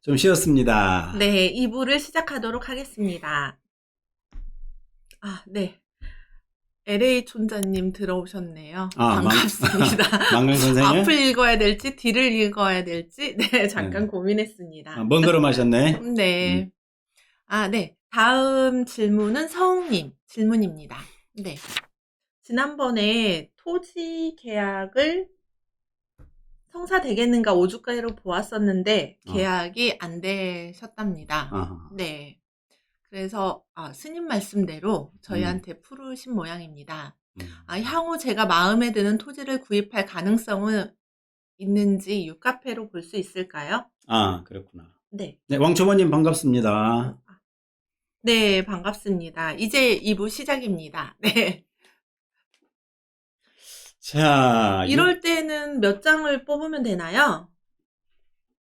좀 쉬었습니다. 네, 2부를 시작하도록 하겠습니다. 네. LA 촌자님 들어오셨네요. 아, 반갑습니다. 망강 선생님? 앞을 읽어야 될지, 뒤를 읽어야 될지, 네, 잠깐 네. 고민했습니다. 먼 걸음 하셨네. 네. 네. 다음 질문은 서웅님 질문입니다. 네. 지난번에 토지 계약을 성사되겠는가 오주가로 보았었는데, 어, 계약이 안 되셨답니다. 어, 네. 그래서 스님 말씀대로 음, 저희한테 풀으신 모양입니다. 음. 향후 제가 마음에 드는 토지를 구입할 가능성은 있는지 유카페로 볼 수 있을까요? 그렇구나. 네. 네, 왕초보님 반갑습니다. 네, 반갑습니다. 이제 2부 시작입니다. 네. 자, 이럴 때는 몇 장을 뽑으면 되나요?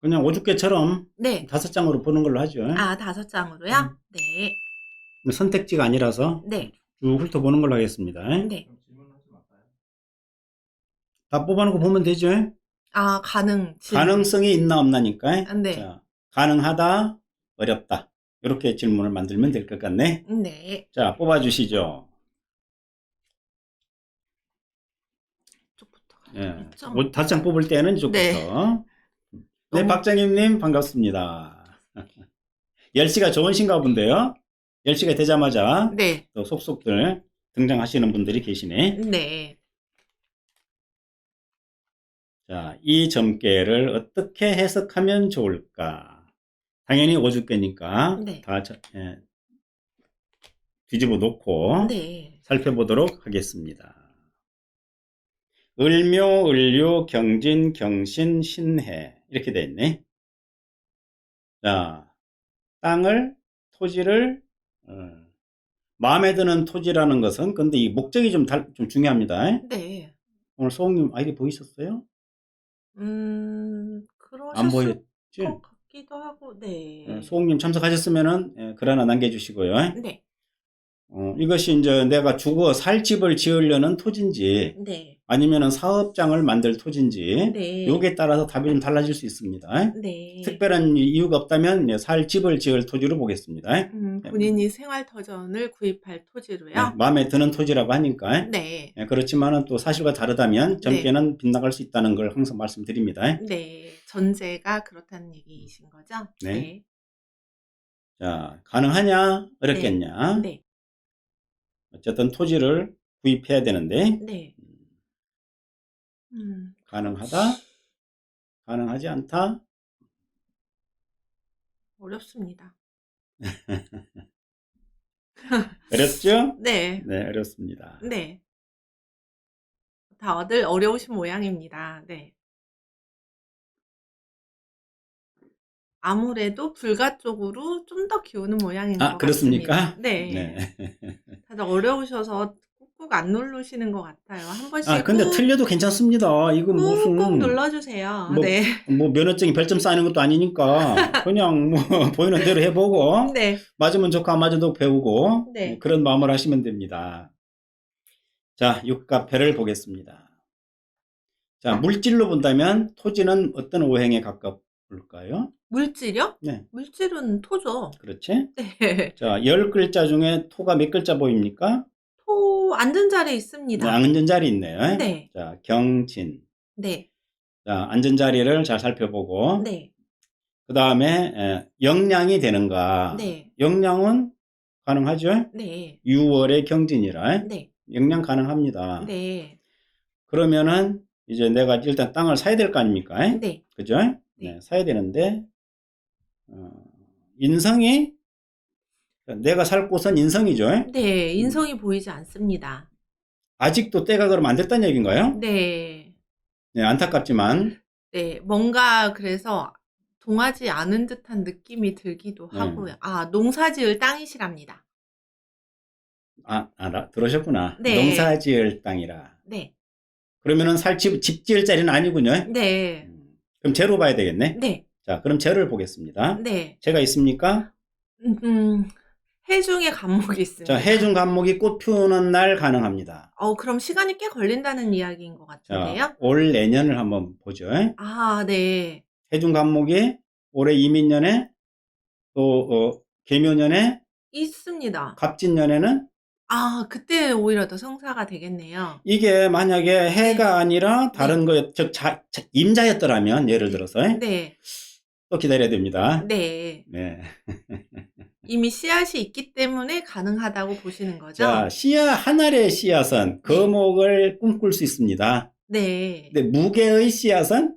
그냥 오죽개처럼 네. 5장으로 보는 걸로 하죠. 5장으로요? 음, 네. 선택지가 아니라서 네. 쭉 훑어보는 걸로 하겠습니다. 네. 다 뽑아놓고 보면 되죠. 질문. 가능성이 있나 없나니까. 네. 자, 가능하다, 어렵다. 이렇게 질문을 만들면 될 것 같네. 네. 자, 뽑아주시죠. 이쪽부터 예, 가야겠죠? 5장 뽑을 때는 네. 이쪽부터. 네, 너무 박정임님 반갑습니다. 열시가 좋으신가 본데요. 열시가 되자마자 네. 또 속속들 등장하시는 분들이 계시네. 네. 자, 이 점괘를 어떻게 해석하면 좋을까? 당연히 오죽개니까 네. 다 뒤집어 놓고 네. 살펴보도록 하겠습니다. 을묘, 을류, 경진, 경신, 신해 이렇게 돼 있네. 자, 토지를 마음에 드는 토지라는 것은 근데 이 목적이 좀 중요합니다. 네. 오늘 소홍님 아이디 보이셨어요? 안 그러셨을 보였지? 것 같기도 하고, 네. 소홍님 참석하셨으면은 글 하나 남겨주시고요. 네. 이것이 이제 내가 주거 살 집을 지으려는 토지인지 네. 아니면은 사업장을 만들 토지인지 네. 요게 따라서 답이 좀 달라질 수 있습니다. 네. 특별한 이유가 없다면 살 집을 지을 토지로 보겠습니다. 본인이 생활터전을 구입할 토지로요? 마음에 드는 토지라고 하니까. 네. 그렇지만은 또 사실과 다르다면 네. 점괘는 빗나갈 수 있다는 걸 항상 말씀드립니다. 네. 전제가 그렇다는 얘기이신 거죠? 네. 네. 자, 가능하냐, 어렵겠냐. 네. 어쨌든 토지를 구입해야 되는데, 네. 가능하다, 가능하지 않다. 어렵습니다. 어렵죠? 네. 네, 어렵습니다. 네. 다들 어려우신 모양입니다. 네. 아무래도 불가 쪽으로 좀 더 기우는 모양인 것 그렇습니까? 같습니다. 네. 네. 다들 어려우셔서 꾹꾹 안 누르시는 것 같아요. 한 번씩 근데 틀려도 괜찮습니다. 이건 꾹꾹 무슨, 눌러주세요. 뭐, 네. 뭐, 면허증이 별점 쌓이는 것도 아니니까, 그냥 뭐, 보이는 대로 해보고, 네. 맞으면 좋고, 안 맞아도 배우고, 네. 그런 마음을 하시면 됩니다. 자, 육가패를 보겠습니다. 자, 물질로 본다면, 토지는 어떤 오행에 가까울까요? 물질이요? 네. 물질은 토죠. 그렇지? 네. 자, 10글자 중에 토가 몇 글자 보입니까? 토 앉은 자리에 네, 있습니다. 앉은 자리 있네요. 네. 자, 경진. 네. 자, 앉은 자리를 잘 살펴보고, 네. 그 다음에 영양이 되는가? 네. 영양은 가능하죠? 네. 6월의 경진이라 네. 영양 가능합니다. 네. 그러면은 이제 내가 일단 땅을 사야 될 거 아닙니까? 네. 그죠? 네. 사야 되는데 인성이 내가 살 곳은 인성이죠. 네. 인성이 보이지 않습니다. 아직도 때가 그럼 안 됐다는 얘기인가요? 네. 네, 안타깝지만 네. 뭔가 그래서 동하지 않은 듯한 느낌이 들기도 하고요. 농사 지을 땅이시랍니다. 들으셨구나. 네. 농사 지을 땅이라. 네. 그러면은 집 지을 자리는 아니군요. 네. 그럼 재로 봐야 되겠네. 네. 자, 그럼 재를 보겠습니다. 네. 재가 있습니까? 해중의 간목이 있습니다. 자, 해중 간목이 꽃 피우는 날 가능합니다. 그럼 시간이 꽤 걸린다는 이야기인 것 같은데요? 자, 올 내년을 한번 보죠. 네. 해중 간목이 올해 이민년에 또 계묘년에 있습니다. 갑진년에는 아, 그때 오히려 더 성사가 되겠네요. 이게 만약에 해가 아니라 다른 거, 즉 임자였더라면 예를 네. 들어서 네. 또 기다려야 됩니다. 네. 네. 이미 씨앗이 있기 때문에 가능하다고 보시는 거죠? 자, 한 알의 씨앗은 거목을 꿈꿀 수 있습니다. 네. 근데 무게의 씨앗은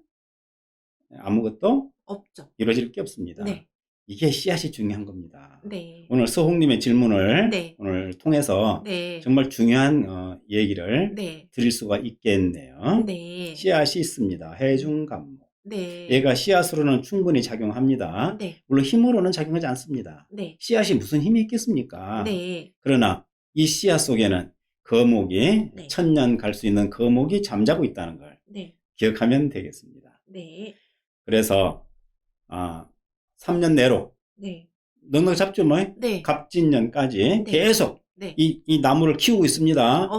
아무것도 없죠. 이루어질 게 없습니다. 네. 이게 씨앗이 중요한 겁니다. 네. 오늘 서홍님의 질문을 네. 오늘 통해서 네. 정말 중요한 얘기를 네. 드릴 수가 있겠네요. 네. 씨앗이 있습니다. 해중감목. 네. 얘가 씨앗으로는 충분히 작용합니다. 네. 물론 힘으로는 작용하지 않습니다. 네. 씨앗이 무슨 힘이 있겠습니까? 네. 그러나 이 씨앗 속에는 거목이 네. 천년 갈 수 있는 거목이 잠자고 있다는 걸 네. 기억하면 되겠습니다. 네. 그래서 3년 내로 네. 넉넉 잡죠 뭐? 네. 갑진년까지 네. 계속 네. 이 나무를 키우고 있습니다.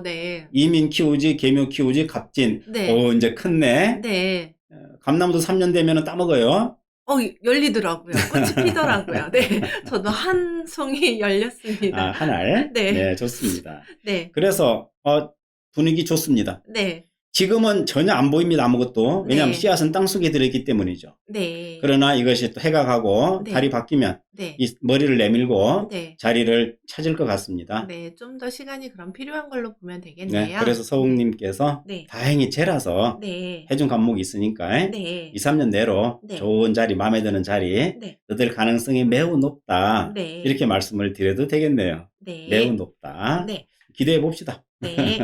네. 이민 키우지, 계묘 키우지, 갑진. 네. 이제 컸네. 네. 감나무도 3년 되면 따먹어요. 열리더라고요. 꽃이 피더라고요. 네. 저도 한 송이 열렸습니다. 한 알. 네. 네, 좋습니다. 네. 그래서 분위기 좋습니다. 네. 지금은 전혀 안 보입니다. 아무것도. 왜냐하면 네. 씨앗은 땅속에 들어있기 때문이죠. 네. 그러나 이것이 또 해가 가고 네. 달이 바뀌면 네. 이 머리를 내밀고 네. 자리를 찾을 것 같습니다. 네. 좀 더 시간이 그럼 필요한 걸로 보면 되겠네요. 네, 그래서 서웅님께서 네. 다행히 재라서 네. 해중 감목이 있으니까 네. 2, 3년 내로 네. 좋은 자리, 마음에 드는 자리 네. 얻을 가능성이 매우 높다. 네. 이렇게 말씀을 드려도 되겠네요. 네. 매우 높다. 네. 기대해 봅시다. 네.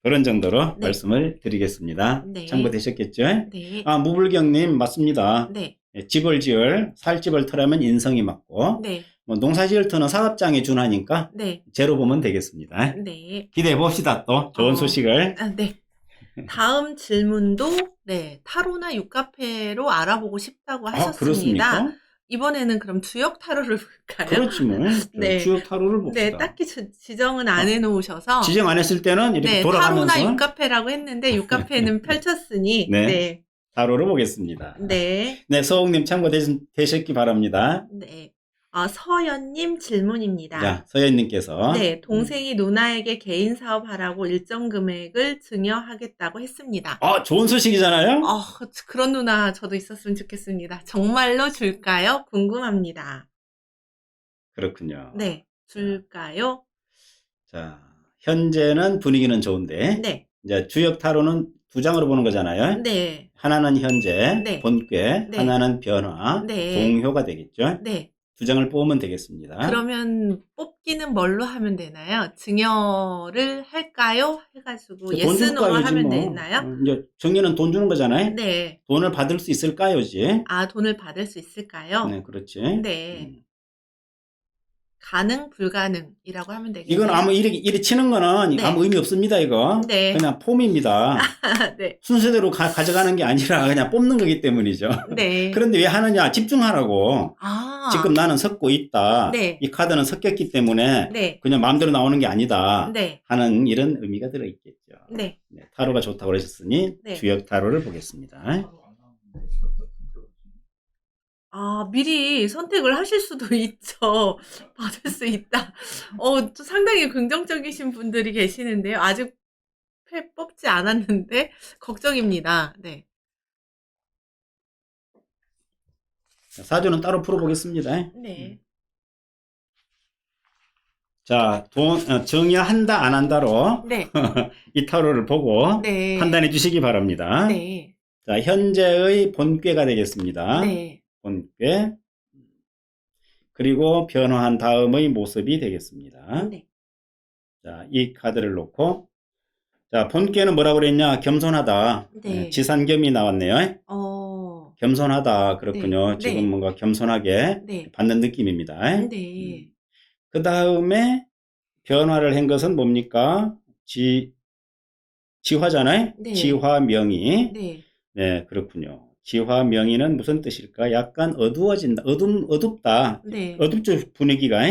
그런 정도로 네. 말씀을 드리겠습니다. 네. 참고되셨겠죠? 네. 무불경님 맞습니다. 네. 집을 살집을 터라면 인성이 맞고 네. 농사지을 터는 사업장에 준하니까 네. 제로 보면 되겠습니다. 네. 기대해 봅시다. 또 좋은 소식을. 네. 다음 질문도 네, 타로나 육카페로 알아보고 싶다고 하셨습니다. 그렇습니까? 이번에는 그럼 주역 타로를 볼까요? 그렇지 뭐. 네. 주역 타로를 봅시다. 네, 딱히 지정은 안 해놓으셔서 지정 안 했을 때는 이렇게 네, 돌아가면서 타로나 육카페라고 했는데 육카페는 펼쳤으니 네. 네. 타로를 보겠습니다. 네. 네, 서홍님 참고되셨기 바랍니다. 네. 서연님 질문입니다. 자, 서연님께서 네, 동생이 누나에게 개인 사업하라고 일정 금액을 증여하겠다고 했습니다. 좋은 소식이잖아요. 그런 누나 저도 있었으면 좋겠습니다. 정말로 줄까요? 궁금합니다. 그렇군요. 네, 줄까요? 자, 현재는 분위기는 좋은데 네, 이제 주역 타로는 두 장으로 보는 거잖아요. 네, 하나는 현재, 네. 본괴, 네. 하나는 변화, 네. 동효가 되겠죠. 네. 두 장을 뽑으면 되겠습니다. 그러면 뽑기는 뭘로 하면 되나요? 증여를 할까요? 해가지고 돈 예스 줄 노로 까요지 하면 뭐. 되나요? 이제 정리는 돈 주는 거잖아요. 네. 돈을 받을 수 있을까요지. 돈을 받을 수 있을까요? 네, 그렇지. 네. 가능, 불가능이라고 하면 되겠네요. 이건 이리 치는 거는 네. 아무 의미 없습니다, 이거. 네. 그냥 폼입니다. 네. 순서대로 가져가는 게 아니라 그냥 뽑는 거기 때문이죠. 네. 그런데 왜 하느냐? 집중하라고. 지금 나는 섞고 있다. 네. 이 카드는 섞였기 때문에 네. 그냥 마음대로 나오는 게 아니다. 네. 하는 이런 의미가 들어있겠죠. 네. 네, 타로가 좋다고 그러셨으니 네. 주역 타로를 보겠습니다. 미리 선택을 하실 수도 있죠. 받을 수 있다. 또 상당히 긍정적이신 분들이 계시는데요. 아직 뽑지 않았는데 걱정입니다. 네. 사주는 따로 풀어보겠습니다. 네. 자, 정의한다, 안 한다로 네. 이 타로를 보고 네. 판단해 주시기 바랍니다. 네. 자, 현재의 본괴가 되겠습니다. 네. 본괴. 그리고 변화한 다음의 모습이 되겠습니다. 네. 자, 이 카드를 놓고, 자, 본괴는 뭐라고 그랬냐? 겸손하다. 네. 지산겸이 나왔네요. 겸손하다. 그렇군요. 네. 지금 네. 뭔가 겸손하게 네. 받는 느낌입니다. 네. 그 다음에 변화를 한 것은 뭡니까? 지화잖아요. 네. 지화명의. 네. 네, 그렇군요. 지화명의는 무슨 뜻일까? 약간 어두워진다. 어둡다. 네. 어둡죠, 분위기가.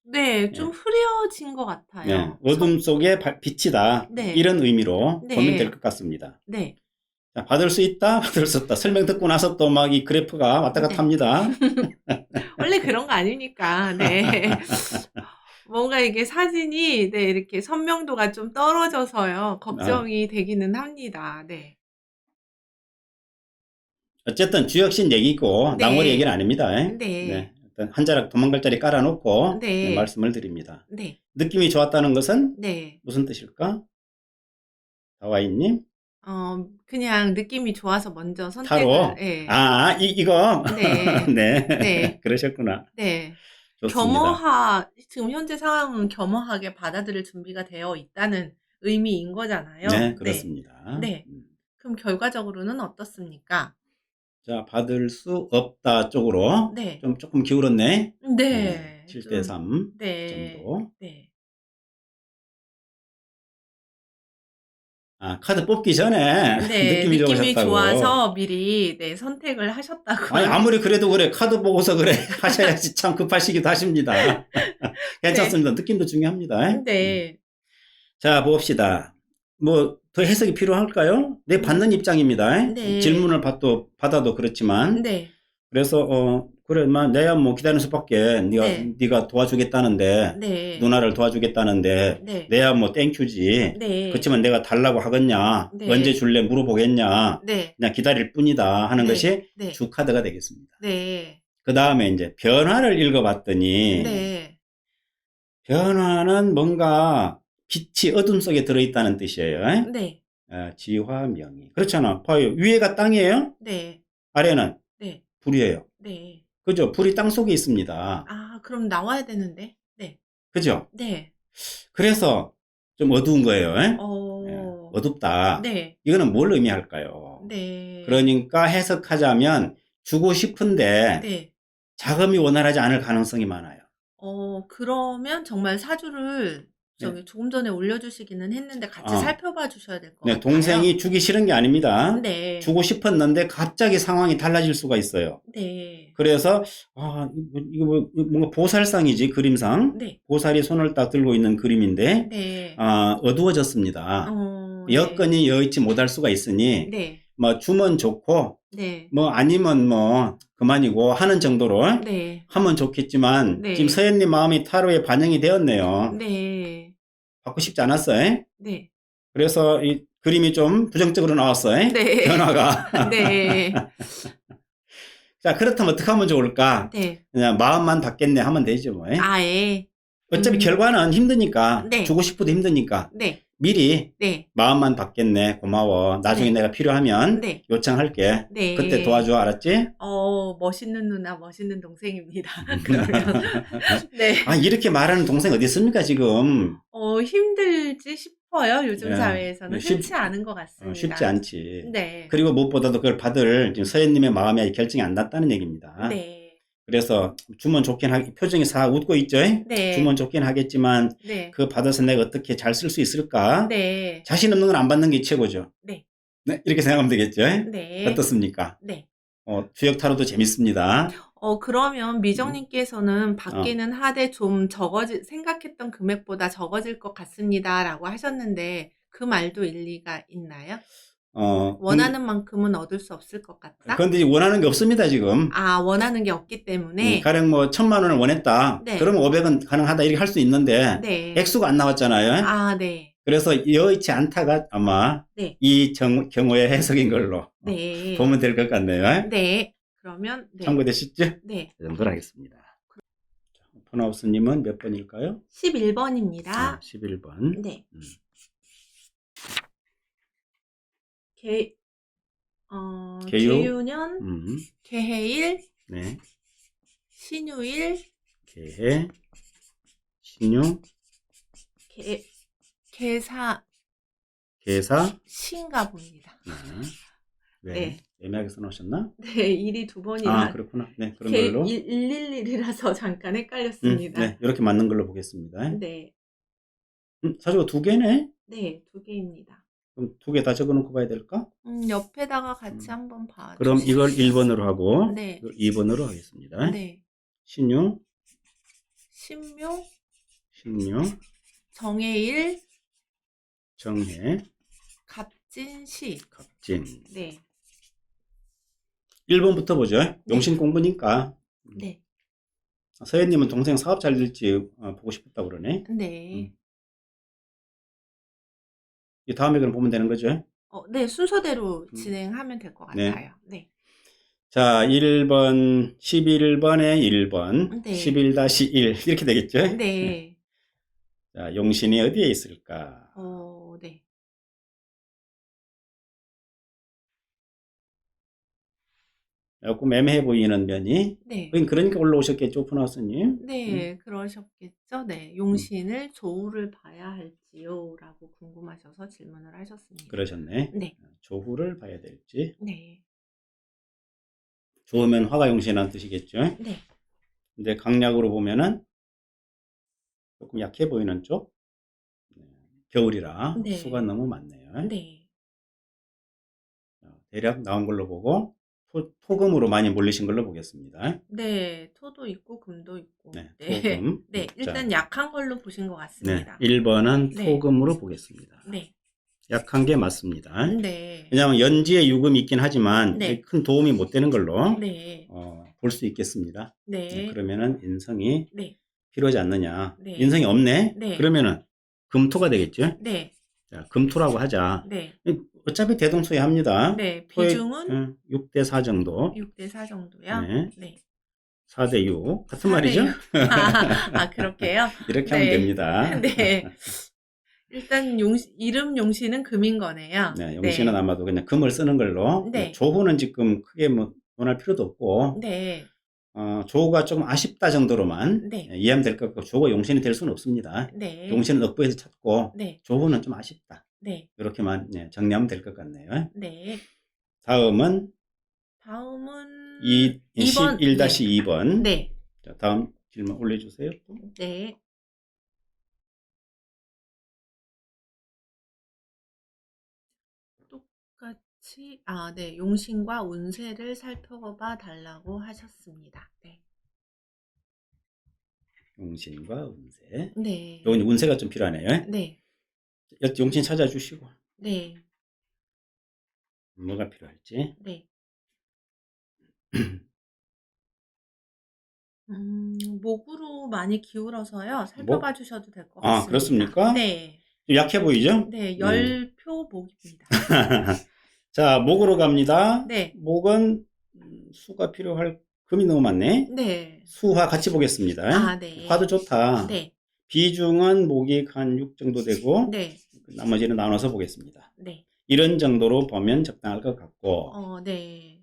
네, 좀 흐려진 것 같아요. 네, 어둠 속에 빛이다. 네. 이런 의미로 네. 보면 될 것 같습니다. 네. 자, 받을 수 있다, 받을 수 없다. 설명 듣고 나서 또 막 이 그래프가 왔다 갔다 네. 합니다. 원래 그런 거 아닙니까? 네. 뭔가 이게 사진이 네, 이렇게 선명도가 좀 떨어져서요. 걱정이 되기는 합니다. 네. 어쨌든 주역신 얘기고 낭월이 네. 얘기는 아닙니다. 네. 네. 일단 한 자락 도망갈 자리 깔아놓고 네. 네, 말씀을 드립니다. 네. 느낌이 좋았다는 것은 네. 무슨 뜻일까? 다와이님? 그냥 느낌이 좋아서 먼저 타로? 선택을 예. 이거? 네. 네. 네. 그러셨구나. 네. 좋습니다. 지금 현재 상황은 겸허하게 받아들일 준비가 되어 있다는 의미인 거잖아요. 네, 그렇습니다. 네. 그럼 결과적으로는 어떻습니까? 자, 받을 수 없다 쪽으로 네. 조금 기울었네. 네. 7대 3 네. 정도. 네. 카드 뽑기 전에 네. 느낌이 느낌이 좋으셨다고. 좋아서 미리 네, 선택을 하셨다고요. 아니, 아무리 그래도 그래. 카드 보고서 그래. 하셔야지 참 급하시기도 하십니다. 괜찮습니다. 느낌도 중요합니다. 네. 자, 봅시다. 뭐, 더 해석이 필요할까요? 내 받는 입장입니다. 네. 질문을 받아도 그렇지만. 네. 그래서, 그래, 내야 뭐 기다리는 수밖에. 네. 네가 도와주겠다는데. 네. 누나를 도와주겠다는데. 네. 내야 뭐 땡큐지. 네. 그렇지만 내가 달라고 하겠냐. 네. 언제 줄래 물어보겠냐. 네. 그냥 기다릴 뿐이다 하는 네. 것이 네. 주 카드가 되겠습니다. 네. 그 다음에 이제 변화를 읽어봤더니. 네. 변화는 뭔가 빛이 어둠 속에 들어있다는 뜻이에요. 네. 지화명의. 그렇잖아. 봐요. 위에가 땅이에요. 네. 아래는 네. 불이에요. 네. 그죠? 불이 땅 속에 있습니다. 그럼 나와야 되는데. 네. 그죠? 네. 그래서 좀 어두운 거예요. 어둡다. 네. 이거는 뭘 의미할까요? 네. 그러니까 해석하자면 주고 싶은데 네. 자금이 원활하지 않을 가능성이 많아요. 그러면 정말 사주를 조금 전에 올려주시기는 했는데 같이 살펴봐 주셔야 될 것 같아요. 동생이 주기 싫은 게 아닙니다. 네. 주고 싶었는데 갑자기 상황이 달라질 수가 있어요. 네. 그래서 이거 뭔가 보살상이지, 그림상. 네. 보살이 손을 딱 들고 있는 그림인데 네. 어두워졌습니다. 여건이 여의치 못할 수가 있으니 네. 뭐 주면 좋고 네. 뭐 아니면 뭐 그만이고 하는 정도로 네. 하면 좋겠지만 네. 지금 서현님 마음이 타로에 반영이 되었네요. 네. 받고 싶지 않았어요. 네. 그래서 이 그림이 좀 부정적으로 나왔어요. 네. 변화가. 네. 자, 그렇다면 어떻게 하면 좋을까? 네. 그냥 마음만 받겠네 하면 되죠, 뭐. 예. 어차피 결과는 힘드니까. 네. 주고 싶어도 힘드니까. 네. 미리 네. 마음만 받겠네. 고마워. 나중에 네. 내가 필요하면 네. 요청할게. 네. 그때 도와줘. 알았지? 멋있는 누나, 멋있는 동생입니다. 그러면. 네. 이렇게 말하는 동생 어디 있습니까, 지금? 힘들지 싶어요. 요즘 예. 사회에서는 흔치 않은 것 같습니다. 쉽지 않지. 네. 그리고 무엇보다도 그걸 받을 지금 서현님의 마음에 결정이 안 났다는 얘기입니다. 네. 그래서 주면 좋긴 표정이 사 웃고 있죠? 네. 주면 좋긴 하겠지만 네. 그거 받아서 내가 어떻게 잘 쓸 수 있을까? 네. 자신 없는 건 안 받는 게 최고죠. 네. 네, 이렇게 생각하면 되겠죠? 네. 어떻습니까? 네. 주역 타로도 재밌습니다. 그러면 미정님께서는 받기는 하되 좀 생각했던 금액보다 적어질 것 같습니다라고 하셨는데 그 말도 일리가 있나요? 원하는 만큼은 얻을 수 없을 것 같다? 그런데 원하는 게 없습니다, 지금. 원하는 게 없기 때문에. 가령 뭐 1,000만 원을 원했다. 네. 그러면 500은 가능하다 이렇게 할 수 있는데 네. 액수가 안 나왔잖아요. 네. 그래서 여의치 않다가 아마 네. 이 경우의 해석인 걸로 네. 보면 될 것 같네요. 네. 그러면 네. 참고되시죠? 네. 이 정도로 하겠습니다. 폰하우스님은 몇 번일까요? 11번입니다. 11번. 네. 계유년, 개해일, 네. 신유일, 개해, 신유, 개사, 신가 봅니다. 네. 네. 애매하게 써놓으셨나? 네, 일이 두 번이라. 그렇구나. 네, 그런 걸로. 111이라서 잠깐 헷갈렸습니다. 네, 이렇게 맞는 걸로 보겠습니다. 네. 사주가 두 개네? 네, 두 개입니다. 그럼 두 개 다 적어놓고 봐야 될까? 옆에다가 같이 한번 봐주세요. 그럼 이걸 1번으로 하고, 네. 이걸 2번으로 하겠습니다. 네. 신유, 신묘, 신유, 정해일, 정해, 갑진시. 갑진. 네. 1번부터 보죠. 용신 공부니까. 네. 서현님은 동생 사업 잘 될지 보고 싶었다고 그러네. 네. 이 다음에 그럼 보면 되는 거죠. 네, 순서대로 진행하면 될 것 네. 같아요. 네. 자, 1번, 11번에 1번, 네. 11-1 이렇게 되겠죠? 네. 자, 용신이 어디에 있을까? 네. 조금 애매해 보이는 면이. 네. 그러니까 올라오셨겠죠, 푸나우스님? 네, 그러셨겠죠. 네. 용신을 조후를 봐야 할지요? 라고 궁금하셔서 질문을 하셨습니다. 그러셨네. 네. 조후를 봐야 될지. 네. 조후면 화가 용신이라는 뜻이겠죠? 네. 근데 강약으로 보면은 조금 약해 보이는 쪽. 겨울이라 네. 수가 너무 많네요. 네. 대략 나온 걸로 보고 토금으로 많이 몰리신 걸로 보겠습니다. 네, 토도 있고 금도 있고. 네, 네. 토금. 네, 일단 자, 약한 걸로 보신 것 네, 같습니다. 1번은 네. 토금으로 보겠습니다. 네. 약한 게 맞습니다. 네. 왜냐하면 연지에 유금이 있긴 하지만 네. 큰 도움이 못 되는 걸로 네. 볼 수 있겠습니다. 네. 그러면은 인성이 네. 필요하지 않느냐. 네. 인성이 없네. 네. 그러면은 금토가 되겠죠. 네. 자, 금토라고 하자. 네. 어차피 대동소이합니다. 네. 비중은 6대4 정도. 6대4 정도요? 네. 네. 4대6 같은 4대6. 말이죠. 그렇게요? 이렇게 네. 하면 됩니다. 네. 일단 이름 용신은 금인 거네요. 네, 용신은 아마도 그냥 금을 쓰는 걸로. 네. 조후는 지금 크게 뭐 논할 필요도 없고. 네. 조후가 조금 아쉽다 정도로만 네. 이해하면 될 것 같고, 조후가 용신이 될 수는 없습니다. 네. 용신은 억부에서 찾고, 네. 조후는 좀 아쉽다. 네. 이렇게만 정리하면 될 것 같네요. 네. 다음은 2번. 11-2번. 네. 자, 다음 질문 올려주세요. 네. 똑같이, 네. 용신과 운세를 살펴봐 달라고 하셨습니다. 네. 용신과 운세. 네. 요건 운세가 좀 필요하네요. 네. 용신 찾아주시고. 네. 뭐가 필요할지. 네. 목으로 많이 기울어서요. 살펴봐 주셔도 될 것 같습니다. 그렇습니까? 네. 약해 보이죠? 네, 열표 목입니다. 자, 목으로 갑니다. 네. 목은 수가 필요할, 금이 너무 많네. 네. 수화 같이 보겠습니다. 네. 화도 좋다. 네. 비중은 목이 한 6 정도 되고, 네. 나머지는 나눠서 보겠습니다. 네. 이런 정도로 보면 적당할 것 같고, 네.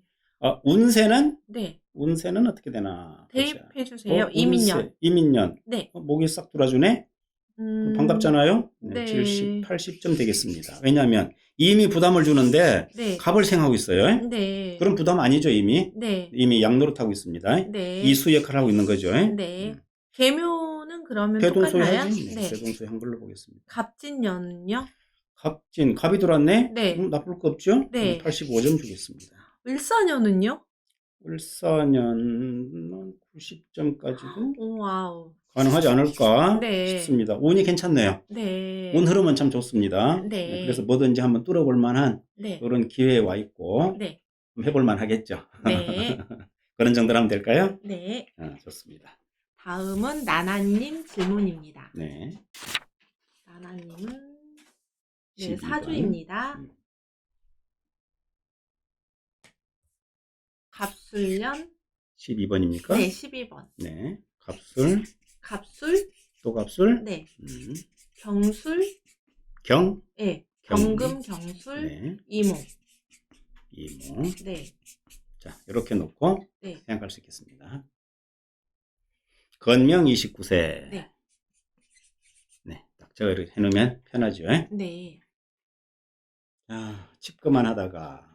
운세는? 네. 운세는 어떻게 되나? 대입해 주세요. 운세, 이민년. 이민년. 네. 목이 싹 돌아주네? 반갑잖아요? 네. 70, 80점 되겠습니다. 왜냐하면 이미 부담을 주는데 네. 갑을 생하고 있어요. 네. 그럼 부담 아니죠, 이미? 네. 이미 양노릇하고 있습니다. 네. 이수 역할을 하고 있는 거죠. 네. 계묘는 그러면 대동소이 똑같나요? 하지? 네. 대동소이 한 걸로 보겠습니다. 갑진년요? 갑진, 갑이 들어왔네? 네. 나쁠 거 없죠? 네. 85점 주겠습니다. 을사년은요? 을사년은 90점까지도 와우. 가능하지 않을까 네. 싶습니다. 운이 괜찮네요. 네. 운 흐름은 참 좋습니다. 네. 그래서 뭐든지 한번 뚫어볼 만한 네. 그런 기회에 와 있고 네. 해볼 만 하겠죠. 네. 그런 정도로 하면 될까요? 네. 좋습니다. 다음은 나나님 질문입니다. 네. 나나님은 네, 12번. 사주입니다. 갑술년 12번입니까? 네, 12번. 네. 갑술, 갑술 또 갑술, 네. 경술 경, 네. 경금 경술 네. 이모 이모. 네. 자, 이렇게 놓고 네. 생각할 수 있겠습니다. 건명 29세. 네. 네. 딱 저거 이렇게 해놓으면 편하죠. 네. 칩거만 하다가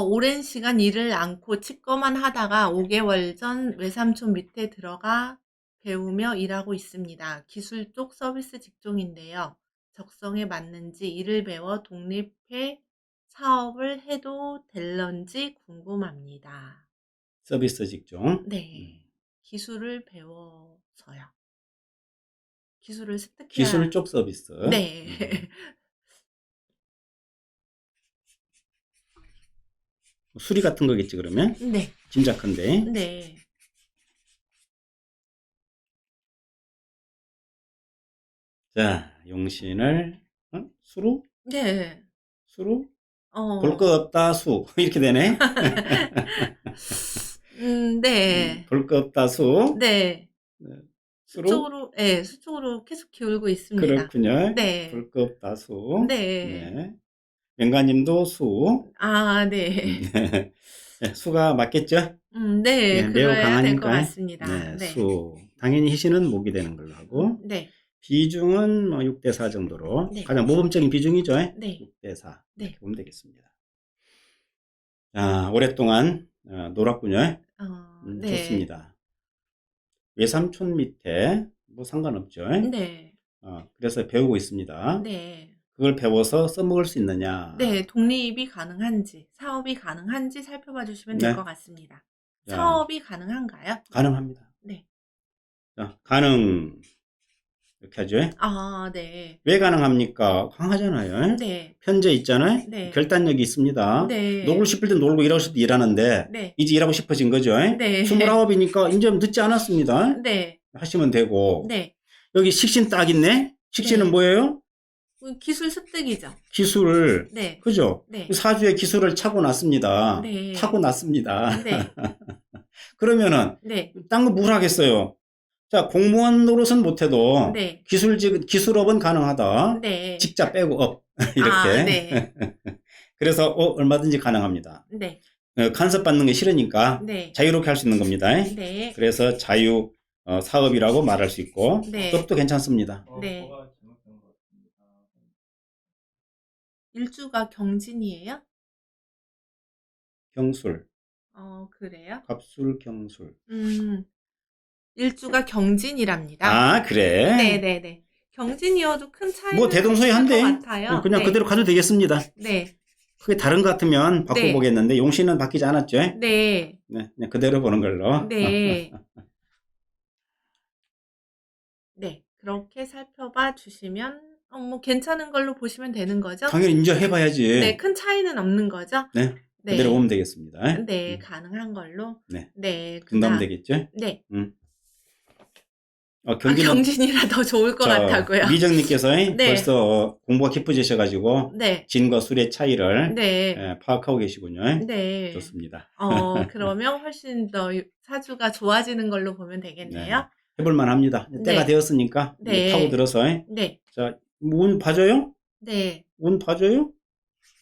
오랜 시간 일을 않고 칩거만 하다가 5개월 전 외삼촌 밑에 들어가 배우며 일하고 있습니다. 기술 쪽 서비스 직종인데요. 적성에 맞는지 일을 배워 독립해 사업을 해도 될런지 궁금합니다. 서비스 직종. 네. 기술을 배워서요. 기술을 습득해야. 기술 쪽 서비스. 네. 수리 같은 거겠지, 그러면? 네. 짐작컨대. 네. 자, 용신을, 수로? 네. 수로? 볼 것 없다, 수. 이렇게 되네. 네. 볼 것 없다, 수. 네. 수로? 예, 수쪽으로 계속 기울고 있습니다. 그렇군요. 네. 볼 것 없다, 수. 네. 네. 명가님도 수. 아, 네. 네, 수가 맞겠죠? 네, 네, 매우 그래야 될 것 강하니까. 같습니다. 네, 네. 수. 당연히 희신은 목이 되는 걸로 하고. 네. 비중은 뭐 6대4 정도로. 네. 가장 모범적인 비중이죠. 네. 6대4. 네. 이렇게 보면 되겠습니다. 자, 오랫동안 놀았군요. 네. 좋습니다. 외삼촌 밑에 뭐 상관없죠. 네. 그래서 배우고 있습니다. 네. 그걸 배워서 써먹을 수 있느냐. 네, 독립이 가능한지, 사업이 가능한지 살펴봐 주시면 될 네. 것 같습니다. 자, 사업이 가능한가요? 가능합니다. 네. 자, 가능. 이렇게 하죠. 아, 네. 왜 가능합니까? 강하잖아요. 네. 현재 있잖아요. 네. 결단력이 있습니다. 네. 놀고 싶을 때 놀고 일하고 싶을 때 일하는데 네. 이제 일하고 싶어진 거죠. 네. 29이니까 이제 늦지 않았습니다. 네. 하시면 되고. 네. 여기 식신 딱 있네. 식신은 네. 뭐예요? 기술 습득이죠. 기술. 네. 그죠? 네. 사주에 기술을 차고 났습니다. 네. 차고 났습니다. 네. 그러면은 네. 딴 거 뭘 하겠어요? 자, 공무원 노릇은 못해도 네. 기술업은 가능하다. 네. 직자 빼고 업 이렇게. 아, 네. 그래서 얼마든지 가능합니다. 네. 간섭받는 게 싫으니까 네. 자유롭게 할 수 있는 겁니다. 네. 그래서 자유 사업이라고 말할 수 있고 네. 그것도 괜찮습니다. 네. 일주가 경진이에요? 경술, 그래요? 갑술, 경술. 일주가 경진이랍니다. 아, 그래? 네네네. 경진이어도 큰 차이는 뭐 대동소이한데 없을 것 같아요. 그냥 네. 그대로 가도 되겠습니다. 네. 그게 다른 것 같으면 바꿔보겠는데 용신은 바뀌지 않았죠? 네. 네, 그냥 그대로 보는 걸로. 네. 네. 그렇게 살펴봐 주시면 뭐 괜찮은 걸로 보시면 되는 거죠? 당연히 인정해봐야지. 네, 큰 차이는 없는 거죠? 네, 네. 그대로 보면 되겠습니다. 네, 가능한 걸로. 네. 네. 분담 되겠죠? 네. 경진이라 더 좋을 것 같다고요. 미정님께서 네. 벌써 공부가 깊어지셔가지고 네. 진과 술의 차이를 네. 파악하고 계시군요. 네. 좋습니다. 그러면 훨씬 더 사주가 좋아지는 걸로 보면 되겠네요. 네. 해볼만 합니다. 때가 네. 되었으니까 네. 타고 들어서. 네. 자, 운 봐줘요? 네. 운 봐줘요?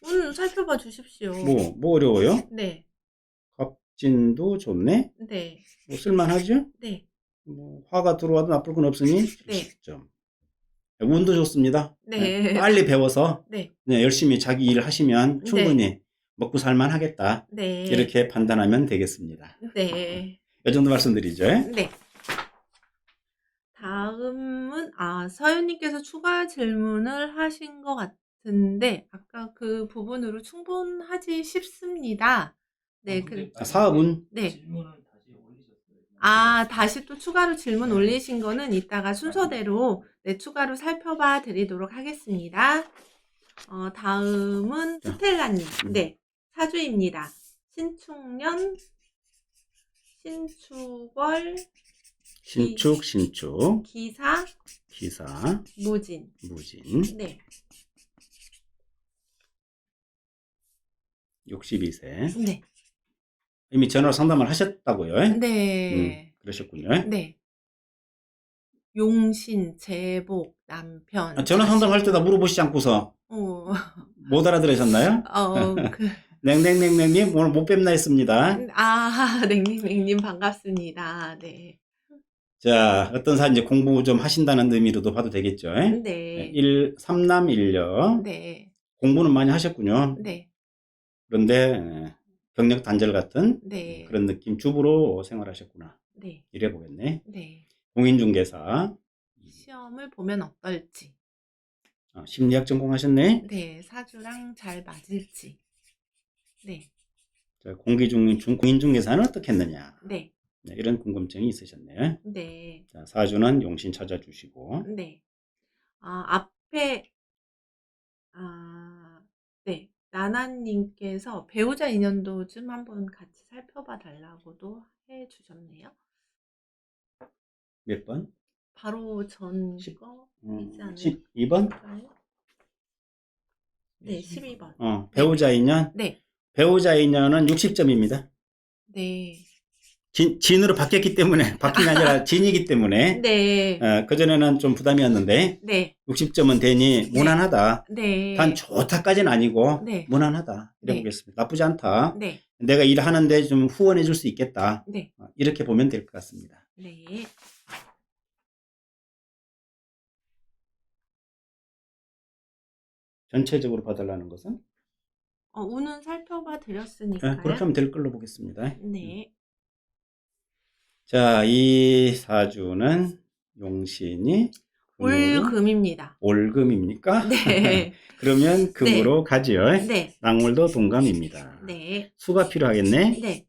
운 살펴봐 주십시오. 뭐 어려워요? 네. 갑진도 좋네? 네. 뭐 쓸만하죠? 네. 뭐 화가 들어와도 나쁠 건 없으니 네. 70점. 운도 좋습니다. 네. 빨리 배워서 네. 열심히 자기 일을 하시면 충분히 먹고 살만 하겠다. 네. 이렇게 판단하면 되겠습니다. 네. 이 정도 말씀드리죠. 네. 다음은 서윤님께서 추가 질문을 하신 것 같은데 아까 그 부분으로 충분하지 싶습니다. 네, 사업은 네. 질문을 다시 올리셨어요. 다시 또 추가로 질문 올리신 거는 이따가 순서대로 추가로 살펴봐 드리도록 하겠습니다. 다음은 스텔라님. 네, 사주입니다. 신축년, 신축월, 신축, 기사, 무진. 네. 62세. 네. 이미 전화로 상담을 하셨다고요? 네. 그러셨군요. 네. 용신, 제복, 남편. 전화 상담할 때다 물어보시지 않고서 못 알아들으셨나요? 냉냉냉냉님 오늘 못 뵙나 했습니다. 냉냉냉님 반갑습니다. 네. 자, 어떤 사람 공부 좀 하신다는 의미로도 봐도 되겠죠? 네. 3남 1녀. 네. 공부는 많이 하셨군요. 네. 그런데 경력 단절 같은 네. 그런 느낌, 주부로 생활하셨구나. 네. 이래 보겠네. 네. 공인중개사. 시험을 보면 어떨지. 심리학 전공하셨네. 네, 사주랑 잘 맞을지. 네. 자, 공인중개사는 어떻겠느냐. 네. 네, 이런 궁금증이 있으셨네요. 네. 자, 사주는 용신 찾아주시고. 네. 앞에 네. 나나님께서 배우자 인연도 좀 한번 같이 살펴봐 달라고도 해 주셨네요. 몇 번? 바로 전 10, 거이지 않을까요? 12번? 네, 12번. 배우자 인연? 네. 배우자 인연은 60점입니다. 네. 진으로 바뀌었기 때문에, 바뀐 게 아니라 진이기 때문에, 네. 그전에는 좀 부담이었는데, 네. 60점은 되니 무난하다. 네. 단 좋다까지는 아니고, 네. 무난하다. 이렇게 네. 보겠습니다. 나쁘지 않다. 네. 내가 일하는데 좀 후원해 줄 수 있겠다. 네. 이렇게 보면 될 것 같습니다. 네. 전체적으로 봐달라는 것은? 운은 살펴봐 드렸으니까요. 그렇게 하면 될 걸로 보겠습니다. 네. 자, 이 사주는 용신이 금으로 올금입니다. 올금입니까? 네. 그러면 금으로 가지요. 네. 낭월도 동감입니다. 네. 수가 필요하겠네. 네.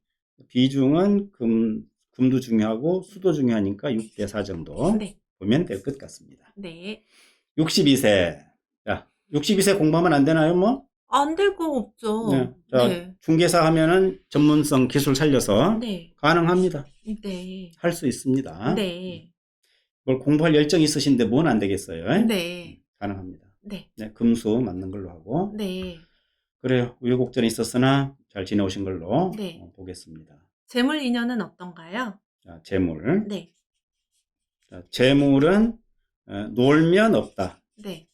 비중은 금도 중요하고 수도 중요하니까 6대 4 정도 네. 보면 될 것 같습니다. 네. 62세. 자, 62세 공부하면 안 되나요, 뭐? 안 될 거 없죠. 네. 자, 네. 중개사 하면은 전문성 기술 살려서 네. 가능합니다. 네. 할 수 있습니다. 네. 뭘 공부할 열정이 있으신데 뭔 안 되겠어요? 네. 가능합니다. 네. 네, 금수 맞는 걸로 하고. 네. 그래요. 우여곡절이 있었으나 잘 지내오신 걸로 네. 보겠습니다. 재물 인연은 어떤가요? 자, 재물. 네. 자, 재물은 놀면 없다. 네.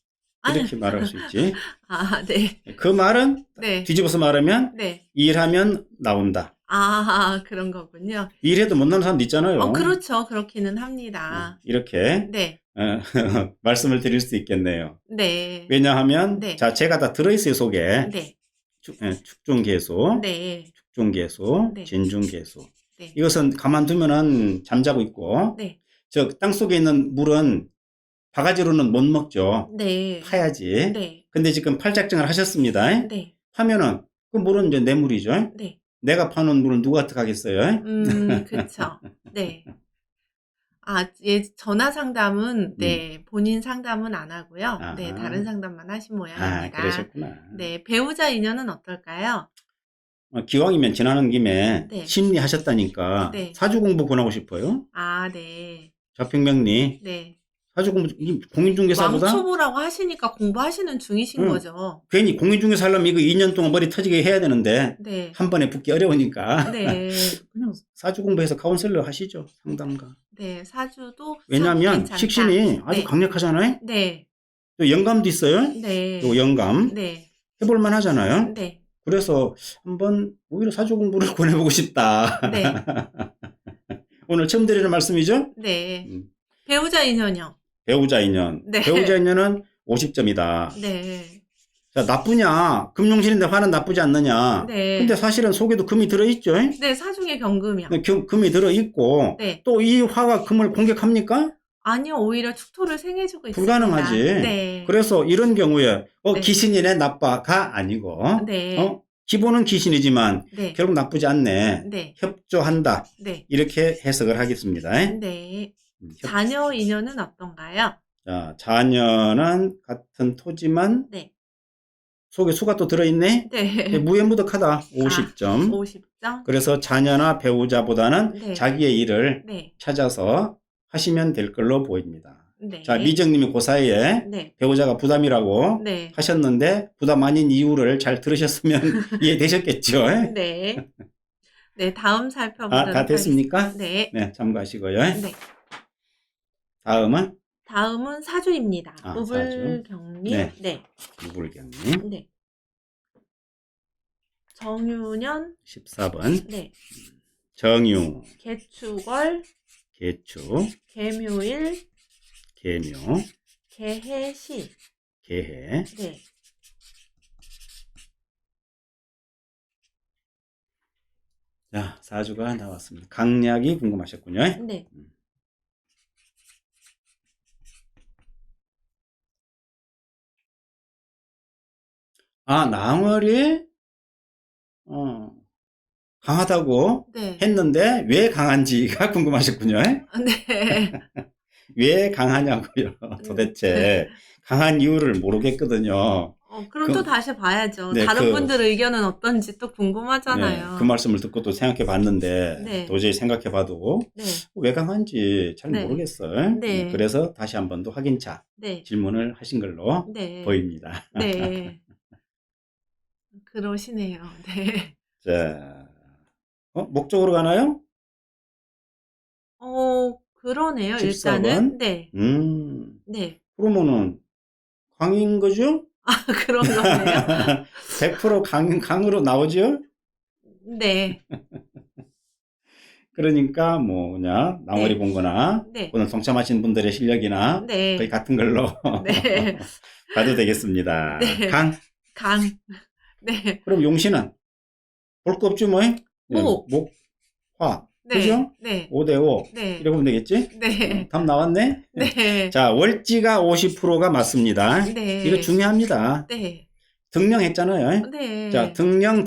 이렇게 말할 수 있지. 아, 네. 그 말은 네. 뒤집어서 말하면 네. 일하면 나온다. 아, 그런 거군요. 일해도 못 나는 사람도 있잖아요. 그렇죠. 그렇기는 합니다. 이렇게 네. 말씀을 드릴 수 있겠네요. 네. 왜냐하면 네. 자, 제가 다 들어있어요, 속에. 네. 축중개수, 네. 축중개수, 네. 진중개수. 네. 이것은 가만두면은 잠자고 있고, 네. 저 땅속에 있는 물은 바가지로는 못 먹죠. 네. 파야지. 네. 근데 지금 팔작정을 하셨습니다. 네. 파면은 그 물은 이제 내 물이죠. 네. 내가 파는 물은 누가 어떡하겠어요? 그쵸. 네. 전화 상담은, 네, 본인 상담은 안 하고요. 네, 다른 상담만 하신 모양입니다. 그러셨구나. 네, 배우자 인연은 어떨까요? 기왕이면 지나는 김에 네. 심리 하셨다니까 네. 사주 공부 권하고 싶어요. 네. 좌평명리. 네. 사주 공부, 공인중개사보다 왕초보라고 하시니까 공부하시는 중이신 응. 거죠. 괜히 공인중개사 하려면 이거 2년 동안 머리 터지게 해야 되는데 네. 한 번에 붙기 어려우니까 네. 그냥 사주 공부해서 카운셀러 하시죠. 상담가. 네, 사주도 왜냐하면 괜찮다. 식신이 아주 네. 강력하잖아요. 네. 또 영감도 있어요. 네. 또 영감. 네. 해볼만 하잖아요. 네. 그래서 한번 오히려 사주 공부를 권해보고 싶다. 네. 오늘 처음 드리는 말씀이죠? 네. 배우자 인연이요. 배우자 인연. 네. 배우자 인연은 50점이다. 네. 자, 나쁘냐? 금용신인데 화는 나쁘지 않느냐? 네. 근데 사실은 속에도 금이 들어있죠? 네, 사중에 경금이요. 금이 들어있고, 네. 또 이 화가 금을 공격합니까? 아니요, 오히려 축토를 생해주고 있습니다. 불가능하지. 네. 그래서 이런 경우에, 네. 귀신이네, 나빠가 아니고, 네. 기본은 귀신이지만, 네. 결국 나쁘지 않네. 네. 협조한다. 네. 이렇게 해석을 하겠습니다. 네. 자녀 인연은 어떤가요? 자, 자녀는 같은 토지만, 네. 속에 수가 또 들어있네? 네. 무해무득하다. 50점. 50점? 그래서 자녀나 배우자보다는 네. 자기의 일을 네. 찾아서 하시면 될 걸로 보입니다. 네. 자, 미정님이 그 사이에 네. 배우자가 부담이라고 네. 하셨는데 부담 아닌 이유를 잘 들으셨으면 이해되셨겠죠? 네. 네, 다음 살펴보도록 다 됐습니까? 네. 네, 참고하시고요. 네. 다음은 사주입니다. 사주. 우불경리. 네. 네. 우불경리. 네. 정유년. 14번. 네. 정유. 개축월. 개축. 개묘일. 개묘. 개해시. 개해. 네. 자, 사주가 나왔습니다. 강약이 궁금하셨군요. 네. 낭월이 강하다고 네. 했는데 왜 강한지가 궁금하셨군요. 네. 왜 강하냐고요. 도대체 강한 이유를 모르겠거든요. 그럼 또 다시 봐야죠. 네, 다른 분들 의견은 어떤지 또 궁금하잖아요. 네, 그 말씀을 듣고 또 생각해 봤는데, 네. 도저히 생각해 봐도 네. 왜 강한지 잘 네. 모르겠어요. 네. 그래서 다시 한 번 더 확인차 네. 질문을 하신 걸로 네. 보입니다. 네. 그러시네요. 네. 자, 목적으로 가나요? 그러네요. 14번. 일단은. 네. 네. 그러면은 강인 거죠? 그런 거네요. 100% 강으로 나오죠? 네. 그러니까 뭐냐, 나머리 네. 본거나 네. 오늘 동참하신 분들의 실력이나 네. 거의 같은 걸로 네. 봐도 되겠습니다. 네. 강. 네. 그럼 용신은 볼 거 없죠, 뭐? 목. 화. 네. 그죠? 네. 5대5. 네. 이렇게 보면 되겠지? 네. 답 나왔네? 네. 자, 월지가 50%가 맞습니다. 네. 이거 중요합니다. 네. 등령했잖아요. 네. 자, 등령,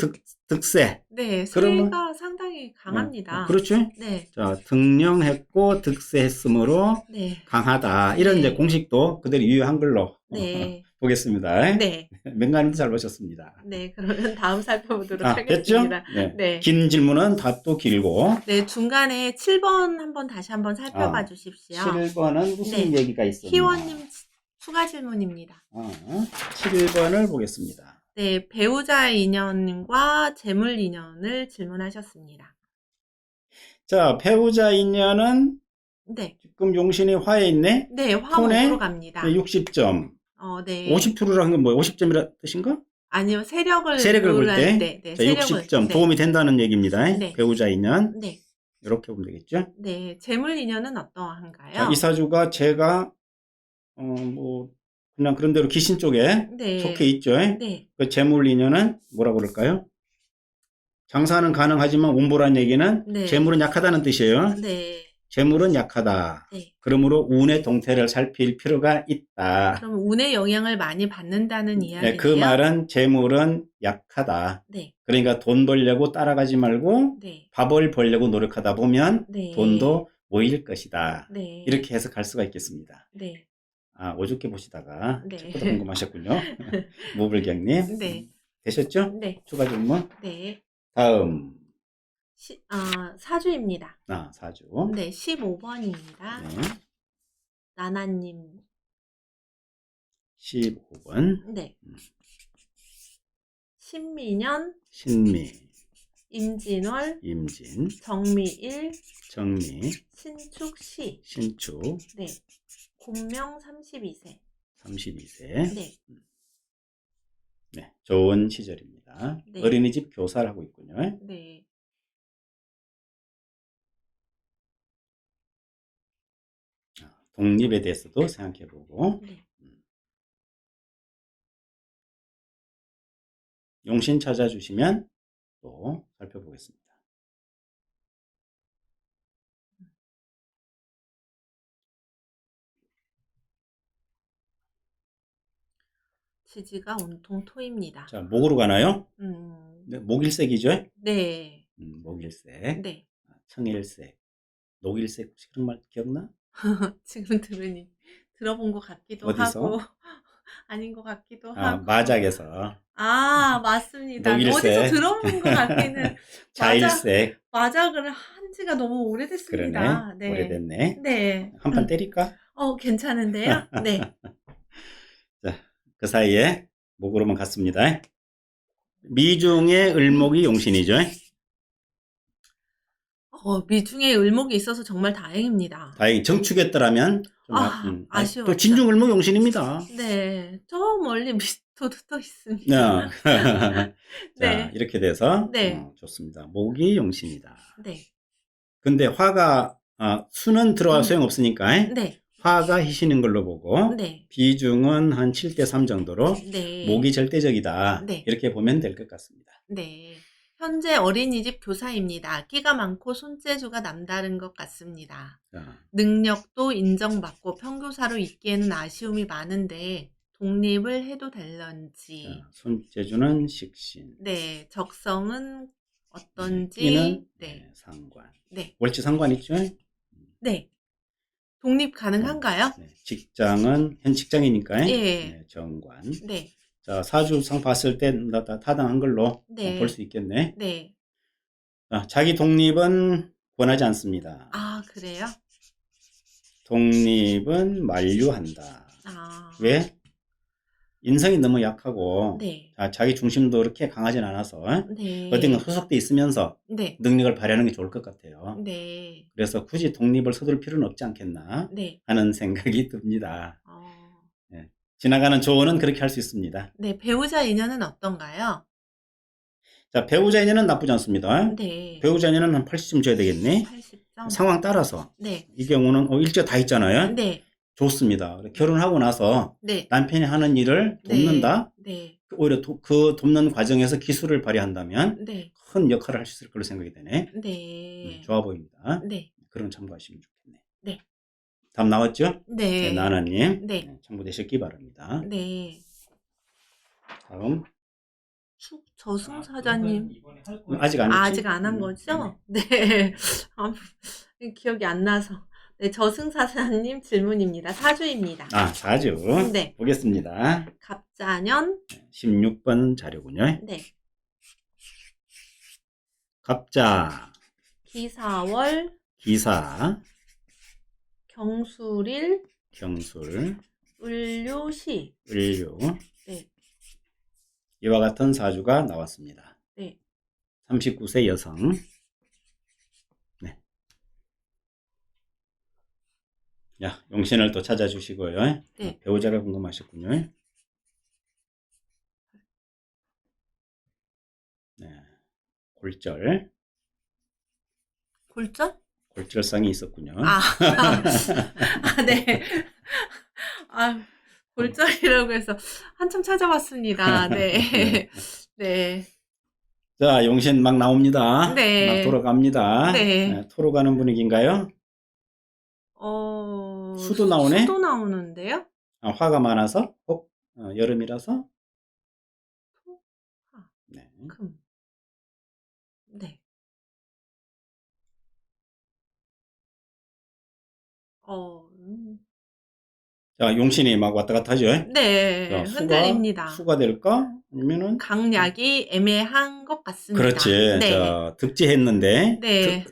득세. 네. 그러면- 수위가 상당히 강합니다. 그렇죠? 네. 자, 등령했고 득세했으므로 네. 강하다. 이런 네. 이제 공식도 그대로 유효한 걸로 네. 보겠습니다. 네. 맹가님도 잘 보셨습니다. 네. 그러면 다음 살펴보도록 됐죠? 하겠습니다. 네. 네. 긴 질문은 답도 길고. 네. 중간에 7번 다시 한번 살펴봐 주십시오. 7번은 무슨 네. 얘기가 있었나? 희원님 추가 질문입니다. 7번을 보겠습니다. 네. 배우자 인연과 재물 인연을 질문하셨습니다. 자, 배우자 인연은 네. 지금 용신이 화에 있네? 네. 톤에 화목으로 갑니다. 60점. 네. 50%라는 건 뭐예요? 50점이라 뜻인가? 아니요. 세력을 세력을 볼 때. 네. 네. 자, 세력을. 60점. 네. 도움이 된다는 얘기입니다. 네. 배우자 인연. 네. 이렇게 보면 되겠죠? 네. 재물 인연은 어떠한가요? 자, 이사주가 제가, 그냥 그런 대로 귀신 쪽에 네. 속해 있죠? 네. 그 재물 인연은 뭐라고 그럴까요? 장사는 가능하지만 운보란 얘기는 네. 재물은 약하다는 뜻이에요. 네. 재물은 약하다. 네. 그러므로 운의 동태를 살필 필요가 있다. 그럼 운의 영향을 많이 받는다는 이야기예요. 네, 그 말은 재물은 약하다. 네. 그러니까 돈 벌려고 따라가지 말고 네. 밥을 벌려고 노력하다 보면 네. 돈도 모일 것이다. 네. 이렇게 해석할 수가 있겠습니다. 네. 오죽게 보시다가 네. 책보다 궁금하셨군요. 무불경님. 네. 되셨죠? 네. 추가 질문. 네. 다음. 사주입니다. 사주. 네. 15번입니다. 네. 나나님. 15번. 네. 신미년, 신미, 임진월, 임진, 정미일, 정미, 신축시. 신축, 네. 곤명 32세. 32세. 네. 네, 좋은 시절입니다. 네. 어린이집 교사를 하고 있군요. 네. 독립에 대해서도 생각해보고. 네. 용신 찾아주시면 또 살펴보겠습니다. 지지가 온통 토입니다. 자, 목으로 가나요? 음. 네, 목일색이죠? 네. 목일색, 네. 청일색, 녹일색, 혹시 그런 말 기억나? 지금 들으니 들어본 것 같기도 어디서? 하고 아닌 것 같기도 하고. 마작에서. 맞습니다. 녹일색. 어디서 들어본 것 같기는. 자일색. 마작을 한 지가 너무 오래됐습니다. 그러네. 네. 오래됐네. 네. 한 판 때릴까? 괜찮은데요? 네. 자, 그 사이에 목으로만 갔습니다. 미중의 을목이 용신이죠. 미중에 을목이 있어서 정말 다행입니다. 다행히 정축했더라면 좀 아쉬웠죠. 또 진중 을목 용신입니다. 네. 저 멀리 미스터도 떠 있습니다. 자, 네. 이렇게 돼서 네. 좋습니다. 목이 용신이다. 네. 근데 화가 수는 들어와 소용없으니까 네. 화가 희신인 걸로 보고 네. 비중은 한 7대3 정도로 네. 목이 절대적이다. 네. 이렇게 보면 될 것 같습니다. 네. 현재 어린이집 교사입니다. 끼가 많고 손재주가 남다른 것 같습니다. 자, 능력도 인정받고 평교사로 있기에는 아쉬움이 많은데 독립을 해도 될런지. 손재주는 식신. 네. 적성은 어떤지. 끼는 네. 상관. 네. 월지 상관 있죠? 네. 독립 가능한가요? 네. 직장은 현 직장이니까 예. 네, 정관. 네. 자, 사주상 봤을 때 타당한 걸로 네. 볼 수 있겠네. 네. 자, 자기 독립은 권하지 않습니다. 아, 그래요? 독립은 만류한다. 아. 왜? 인성이 너무 약하고 네. 자기 중심도 그렇게 강하진 않아서 네. 어딘가 소속돼 있으면서 네. 능력을 발휘하는 게 좋을 것 같아요. 네. 그래서 굳이 독립을 서둘 필요는 없지 않겠나 네. 하는 생각이 듭니다. 어. 예. 지나가는 조언은 그렇게 할 수 있습니다. 네. 배우자 인연은 어떤가요? 자, 배우자 인연은 나쁘지 않습니다. 네. 배우자 인연은 한 80점 줘야 되겠네. 80점? 상황 따라서. 네. 이 경우는 일지가 다 있잖아요. 네. 좋습니다. 결혼하고 나서 네. 남편이 하는 일을 돕는다. 네. 오히려 그 돕는 과정에서 기술을 발휘한다면 네. 큰 역할을 할 수 있을 걸로 생각이 되네. 네. 좋아 보입니다. 네. 그런 참고하시면 좋겠네. 네. 답 나왔죠? 네. 나나님. 네. 참고되셨기 바랍니다. 네. 다음. 저승사자님. 이번에 할 거예요? 아직 안 했지? 아직 안 한 거죠? 네. 기억이 안 나서. 네, 저승사자님 질문입니다. 사주입니다. 사주. 네. 보겠습니다. 갑자년. 16번 자료군요. 네. 갑자, 기사월. 기사, 경술일. 경술, 을료시. 을류. 네. 이와 같은 사주가 나왔습니다. 네. 39세 여성. 네. 야, 용신을 또 찾아주시고요. 네. 배우자가 궁금하셨군요. 네. 골절. 골절? 골절상이 있었군요. 네. 골절이라고 해서 한참 찾아봤습니다. 네. 네. 자, 용신 막 나옵니다. 네. 막 돌아갑니다. 네. 토로 가는 분위기인가요? 수도 나오네? 수도 나오는데요? 화가 많아서? 여름이라서? 네. 금. 네. 자, 용신이 막 왔다 갔다 하죠? 네. 자, 흔들립니다. 수가 될까? 아니면은? 강약이 애매한 것 같습니다. 그렇지. 네. 자, 득지했는데, 네.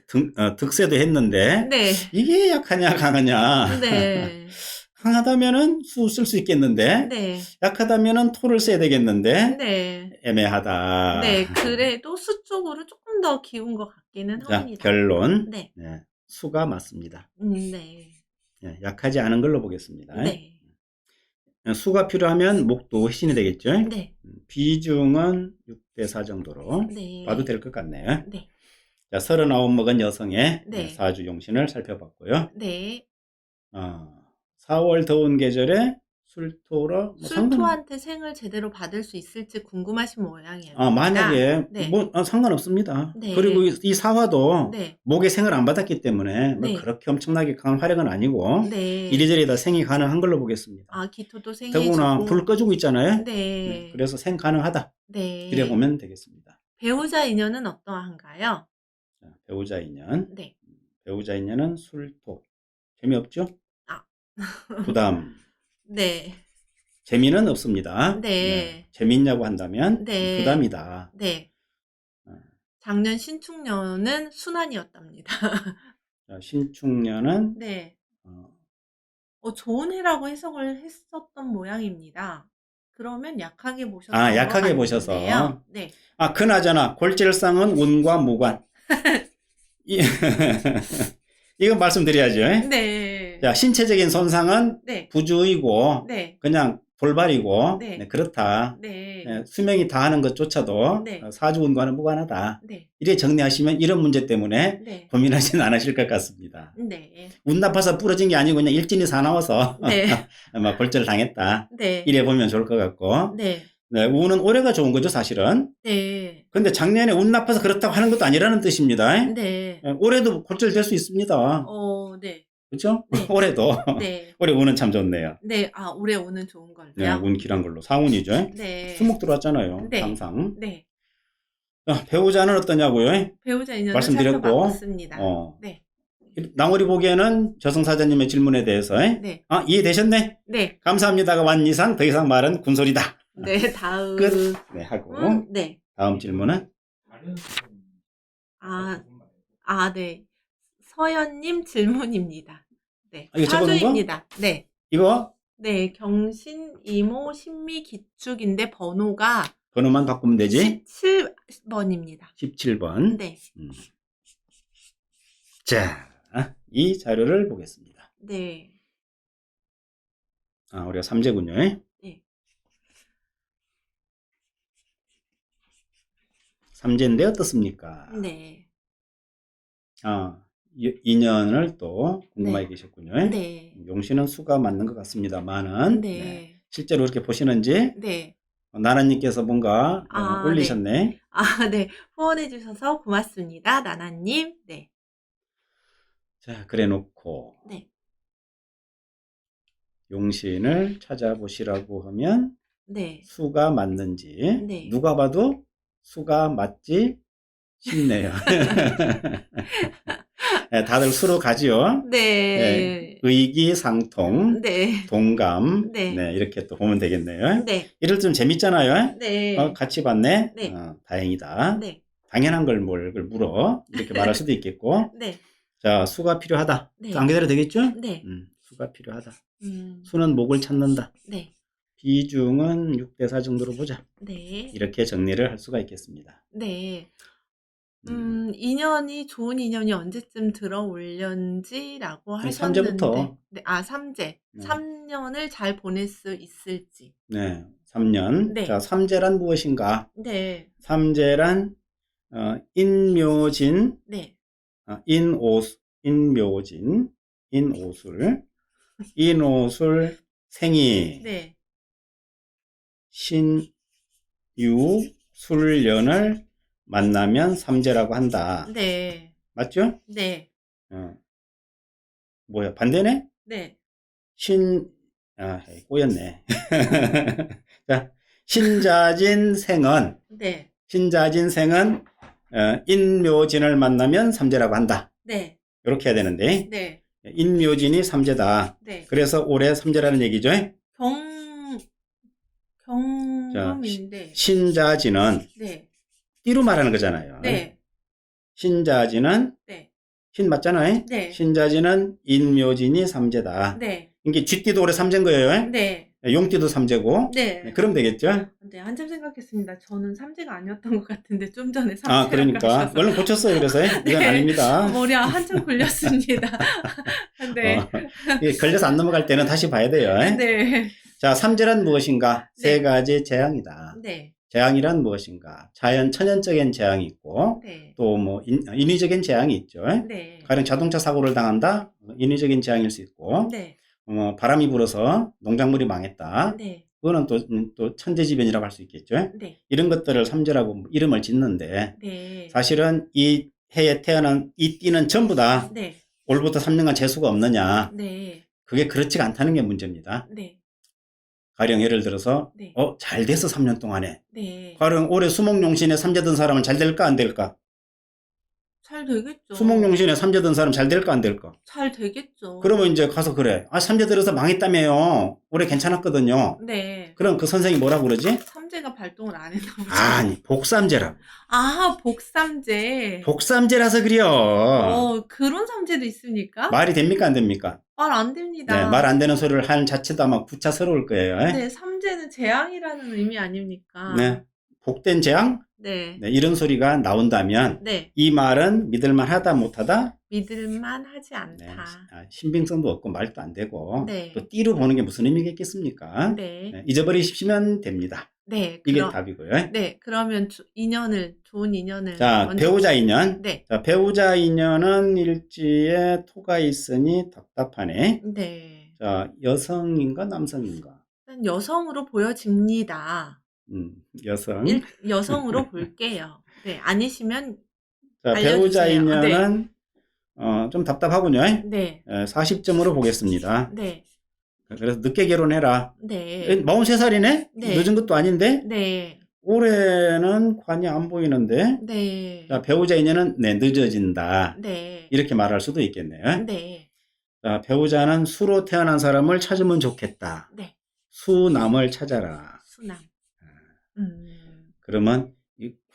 득세도 했는데, 네. 이게 약하냐, 강하냐. 네. 강하다면은 수 쓸 수 있겠는데, 네. 약하다면은 토를 써야 되겠는데, 네. 애매하다. 네. 그래도 수 쪽으로 조금 더 기운 것 같기는 자, 합니다. 결론. 네. 네, 수가 맞습니다. 네. 네, 약하지 않은 걸로 보겠습니다. 네. 수가 필요하면 목도 회신이 되겠죠? 네. 비중은 6대4 정도로 네. 봐도 될 것 같네요. 네. 자, 39 먹은 여성의 네. 사주 용신을 살펴봤고요. 네. 4월 더운 계절에 술토라 술토한테 생을 제대로 받을 수 있을지 궁금하신 모양이에요. 만약에 네. 상관없습니다. 네. 그리고 이 사화도 네. 목에 생을 안 받았기 때문에 네. 그렇게 엄청나게 강한 활약은 아니고 네. 이리저리 다 생이 가능한 걸로 보겠습니다. 기토도 더구나 생해지고. 불 꺼주고 있잖아요. 네. 그래서 생 가능하다. 네. 이래 보면 되겠습니다. 배우자 인연은 어떠한가요? 자, 배우자 인연. 네. 배우자 인연은 술토. 재미없죠? 부담. 네. 재미는 없습니다. 네. 재미있냐고 한다면 네. 부담이다. 네. 작년 신축년은 순환이었답니다. 자, 신축년은 네. 좋은 해라고 해석을 했었던 모양입니다. 그러면 약하게 보셨던 약하게 것 보셔서. 같은데요. 네. 그나저나 골절상은 운과 무관. 이건 말씀드려야죠. 네. 자, 신체적인 손상은 네. 부주의고 네. 그냥 돌발이고 네. 그렇다. 네. 수명이 다하는 것조차도 네. 사주운과는 무관하다. 네. 이래 정리하시면 이런 문제 때문에 네. 고민하지는 않으실 것 같습니다. 네. 운 나빠서 부러진 게 아니고 그냥 일진이 사나워서 네. 아마 골절 당했다. 네. 이래 보면 좋을 것 같고. 네. 네, 운은 올해가 좋은 거죠, 사실은. 네. 근데 작년에 운 나빠서 그렇다고 하는 것도 아니라는 뜻입니다. 네. 올해도 골절 될 수 있습니다. 네. 그렇죠? 네. 올해도. 네. 올해 운은 참 좋네요. 네. 올해 오는 좋은 걸요? 네, 운 길한 걸로. 상운이죠. 네. 수목 들어왔잖아요. 네. 항상. 네. 배우자는 어떠냐고요? 배우자 인연을 말씀드렸고. 살펴봤습니다. 네. 네. 나머리 보기에는 저승사자님의 질문에 대해서 네. 이해되셨네? 네. 감사합니다가 완 이상 더 이상 말은 군소리다. 네, 다음. 끝. 네, 하고. 네. 다음 질문은? 다른 네. 서연님 질문입니다. 네. 이거 적어놓은 거? 사주입니다. 네. 이거? 네, 경신, 이모, 신미, 기축인데 번호가 번호만 바꾸면 되지? 17번입니다. 17번. 네. 자, 이 자료를 보겠습니다. 네. 우리가 삼재군요. 네. 삼재인데 어떻습니까? 네. 인연을 또 궁금하게 네. 계셨군요. 네. 용신은 수가 맞는 것 같습니다만은 네. 실제로 이렇게 보시는지 네. 나나님께서 뭔가 올리셨네. 네. 후원해 주셔서 고맙습니다. 나나님. 네. 자, 그래 놓고 네. 용신을 찾아보시라고 하면 네. 수가 맞는지 네. 누가 봐도 수가 맞지 싶네요. 네, 다들 수로 가지요. 네. 의기상통, 네. 동감, 네. 이렇게 또 보면 되겠네요. 네. 이럴 좀 재밌잖아요. 네. 같이 봤네. 네. 다행이다. 네. 당연한 걸 뭘 물어 이렇게 말할 수도 있겠고. 네. 자, 수가 필요하다. 네. 안 기다려도 되겠죠? 네. 수가 필요하다. 음. 수는 목을 찾는다. 네. 비중은 6대4 정도로 보자. 네. 이렇게 정리를 할 수가 있겠습니다. 네. 인연이 좋은 인연이 언제쯤 들어올련지라고 하셨는데. 삼재부터. 네. 삼재. 3년을 잘 보낼 수 있을지. 네. 3년. 네. 자, 삼재란 무엇인가? 네. 삼재란 인묘진, 네. 인묘진, 인오술, 생이, 네. 신유술년을 만나면 삼재라고 한다. 네. 맞죠? 네. 뭐야, 반대네? 네. 꼬였네. 자, 신자진 생은, 네. 인묘진을 만나면 삼재라고 한다. 네. 이렇게 해야 되는데, 네. 인묘진이 삼재다. 네. 그래서 올해 삼재라는 얘기죠. 경금인데. 신자진은 네. 띠로 말하는 거잖아요. 네. 신자진은 네. 신 맞잖아요. 네. 신자진은 인묘진이 삼재다. 네. 이게 쥐띠도 올해 삼재인 거예요. 네. 용띠도 삼재고. 네. 그럼 되겠죠? 네, 한참 생각했습니다. 저는 삼재가 아니었던 것 같은데 좀 전에 삼재라고 그러니까 하셔서. 얼른 고쳤어요. 그래서 이건 네. 아닙니다. 머리가 한참 굴렸습니다. 네. 이게 걸려서 안 넘어갈 때는 다시 봐야 돼요. 네. 자, 삼재란 무엇인가? 네. 세 가지 재앙이다. 네. 재앙이란 무엇인가? 천연적인 재앙이 있고, 네. 또 뭐 인위적인 재앙이 있죠. 네. 가령 자동차 사고를 당한다? 인위적인 재앙일 수 있고, 네. 바람이 불어서 농작물이 망했다. 네. 그거는 또 천재지변이라고 할 수 있겠죠. 네. 이런 것들을 삼재라고 이름을 짓는데, 네. 사실은 이 해에 태어난 이 띠는 전부 다 네. 올부터 3년간 재수가 없느냐? 네. 그게 그렇지가 않다는 게 문제입니다. 네. 가령 예를 들어서 네. 잘 됐어 3년 동안에. 네. 가령 올해 수목용신에 삼재 든 사람은 잘 될까 안 될까? 잘 되겠죠. 수목용신에 삼재 든 사람 잘 될까 안 될까? 잘 되겠죠. 그러면 이제 가서 그래. 삼재 들어서 망했다며요. 올해 괜찮았거든요. 네. 그럼 그 선생이 뭐라고 그러지? 삼재가 발동을 안 했나 보죠. 아니, 복삼재라고. 복삼재. 복삼재라서 그래요. 그런 삼재도 있습니까? 말이 됩니까 안 됩니까? 말 안 됩니다. 네, 말 안 되는 소리를 하는 자체도 아마 구차스러울 거예요. 네, 삼재는 재앙이라는 의미 아닙니까? 네. 복된 재앙? 네. 네, 이런 소리가 나온다면 네. 이 말은 믿을만 하다 못하다? 믿을만 하지 않다. 네, 신빙성도 없고 말도 안 되고 네. 또 띠로 보는 게 무슨 의미가 있겠습니까? 네. 네, 잊어버리시면 됩니다. 네. 이게 답이고요. 네. 그러면 좋은 인연을. 자, 먼저 배우자 인연. 네. 자, 배우자 인연은 일지에 토가 있으니 답답하네. 네. 자, 여성인가 남성인가? 일단 여성으로 보여집니다. 여성. 여성으로 볼게요. 네. 아니시면 자, 알려주세요. 배우자 인연은 좀 답답하군요. 네. 40점으로 보겠습니다. 네. 그래서 늦게 결혼해라. 네. 43살이네? 네. 늦은 것도 아닌데? 네. 올해는 관이 안 보이는데? 네. 자, 배우자 인연은 늦어진다. 네. 이렇게 말할 수도 있겠네요. 네. 자, 배우자는 수로 태어난 사람을 찾으면 좋겠다. 네. 수남을 찾아라. 수남. 그러면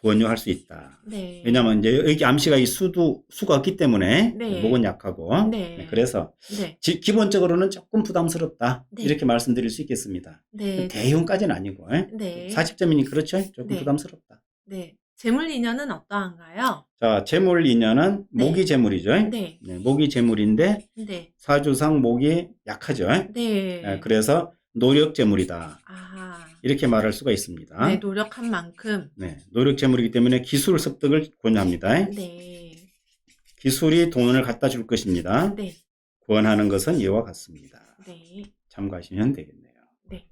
권유할 수 있다. 네. 왜냐면 이제 여기 암시가 이 수가 없기 때문에 네. 목은 약하고 네. 그래서 네. 기본적으로는 조금 부담스럽다. 네. 이렇게 말씀드릴 수 있겠습니다. 네. 대형까지는 아니고 네. 40점이니 그렇죠? 조금 네. 부담스럽다. 네. 재물 인연은 어떠한가요? 자, 재물 인연은 네. 목이 재물이죠. 네. 목이 재물인데 네. 사주상 목이 약하죠. 네. 그래서 노력 재물이다. 아. 이렇게 말할 수가 있습니다. 네, 노력한 만큼. 네, 노력 재물이기 때문에 기술 습득을 권유합니다. 네. 기술이 돈을 갖다 줄 것입니다. 네. 권하는 것은 이와 같습니다. 네. 참고하시면 되겠네요. 네.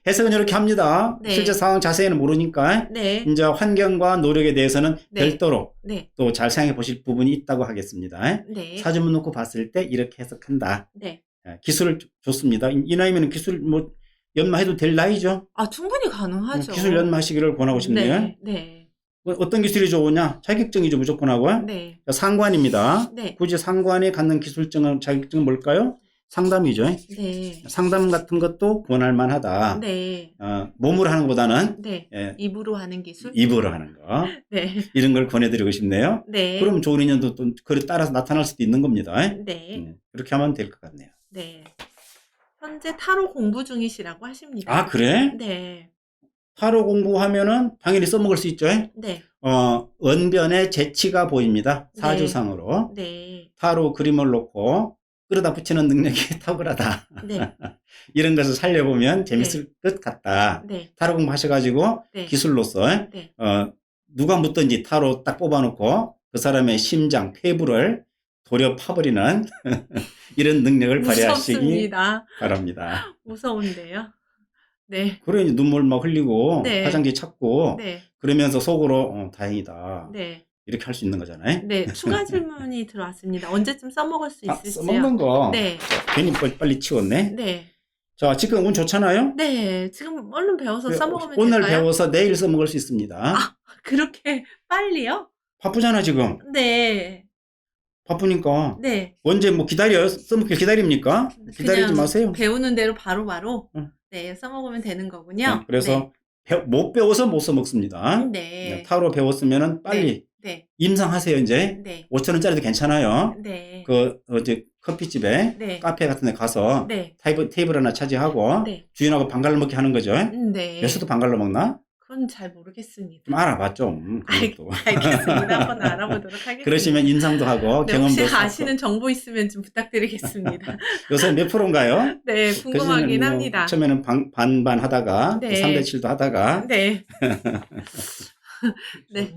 해석은 이렇게 합니다. 네. 실제 상황 자세히는 모르니까 네. 이제 환경과 노력에 대해서는 네. 별도로 네. 또 잘 생각해 보실 부분이 있다고 하겠습니다. 네. 사주문 놓고 봤을 때 이렇게 해석한다. 네. 기술을 줬습니다. 이 나이면 기술 연마해도 될 나이죠. 아, 충분히 가능하죠. 기술 연마하시기를 권하고 싶네요. 네. 네. 어떤 기술이 좋으냐? 자격증이죠, 무조건 하고. 네. 상관입니다. 네. 굳이 상관에 갖는 기술증은 자격증은 뭘까요? 상담이죠. 네. 상담 같은 것도 권할 만하다. 네. 몸으로 하는 것보다는 네. 예, 입으로 하는 기술? 입으로 하는 거. 네. 이런 걸 권해드리고 싶네요. 네. 그럼 좋은 인연도 또 그에 따라서 나타날 수도 있는 겁니다. 네. 그렇게 하면 될 것 같네요. 네. 현재 타로 공부 중이시라고 하십니다. 아, 그래? 네. 타로 공부하면은 당연히 써먹을 수 있죠. 네. 언변의 재치가 보입니다. 사주상으로. 네. 타로 그림을 놓고 끌어다 붙이는 능력이 탁월하다. 네. 이런 것을 살려보면 재밌을 것 같다. 네. 타로 공부하셔가지고 네. 기술로서 네. 누가 묻든지 타로 딱 뽑아놓고 그 사람의 심장, 폐부를 도려 파버리는 이런 능력을 발휘하시기 무섭습니다. 바랍니다. 무서운데요. 네. 그래 눈물 막 흘리고 네. 화장지 찾고 네. 그러면서 속으로 다행이다. 네. 이렇게 할 수 있는 거잖아요. 네. 추가 질문이 들어왔습니다. 언제쯤 써먹을 수 있을지요? 써먹는 거 네. 괜히 빨리 치웠네. 네. 자, 지금 운 좋잖아요. 네. 지금 얼른 배워서 써먹으면 오늘 될까요? 배워서 내일 써먹을 수 있습니다. 그렇게 빨리요? 바쁘잖아 지금. 네. 바쁘니까 네. 언제 기다려요? 써먹길 기다립니까? 기다리지 그냥 마세요. 배우는 대로 바로바로 응. 네, 써먹으면 되는 거군요. 그래서 못 배워서 못 써먹습니다. 네. 타로 배웠으면 빨리 네. 임상하세요. 이제 네. 5,000원짜리도 괜찮아요. 네. 이제 커피집에 네. 카페 같은 데 가서 네. 테이블 하나 차지하고 네. 주인하고 반갈로 먹기 하는 거죠. 네. 요새도 반갈로 먹나? 그건 잘 모르겠습니다. 좀 알아봐 좀. 그것도. 알겠습니다. 한번 알아보도록 하겠습니다. 그러시면 임상도 하고 네, 경험도 혹시 쌓고. 아시는 정보 있으면 좀 부탁드리겠습니다. 요새 몇 프로인가요? 네, 궁금하긴 그전에는 합니다. 처음에는 반반 하다가 네. 3대7도 하다가 네. 네.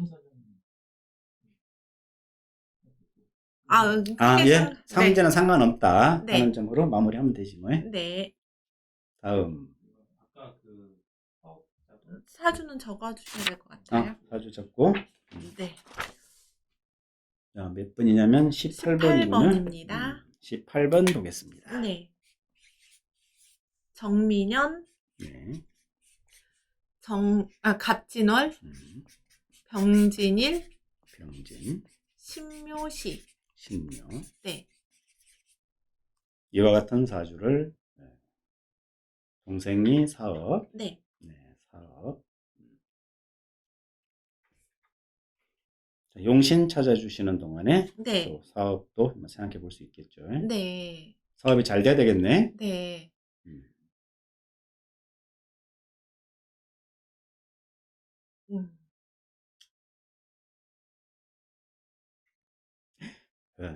예. 상제는 상관없다 네. 하는 점으로 마무리하면 되지 뭐. 네. 다음 아까 그 사주는 적어주셔야 될 것 같아요. 사주 적고 네. 자, 몇 번이냐면 18번이군요. 18번입니다. 18번 보겠습니다. 네. 정민현, 네. 갑진월, 병진일, 병진, 신묘시. 신묘. 네. 이와 같은 사주를 동생이 사업, 네. 사업. 자, 용신 찾아주시는 동안에 네. 또 사업도 한번 생각해 볼 수 있겠죠. 네. 사업이 잘 돼야 되겠네. 네.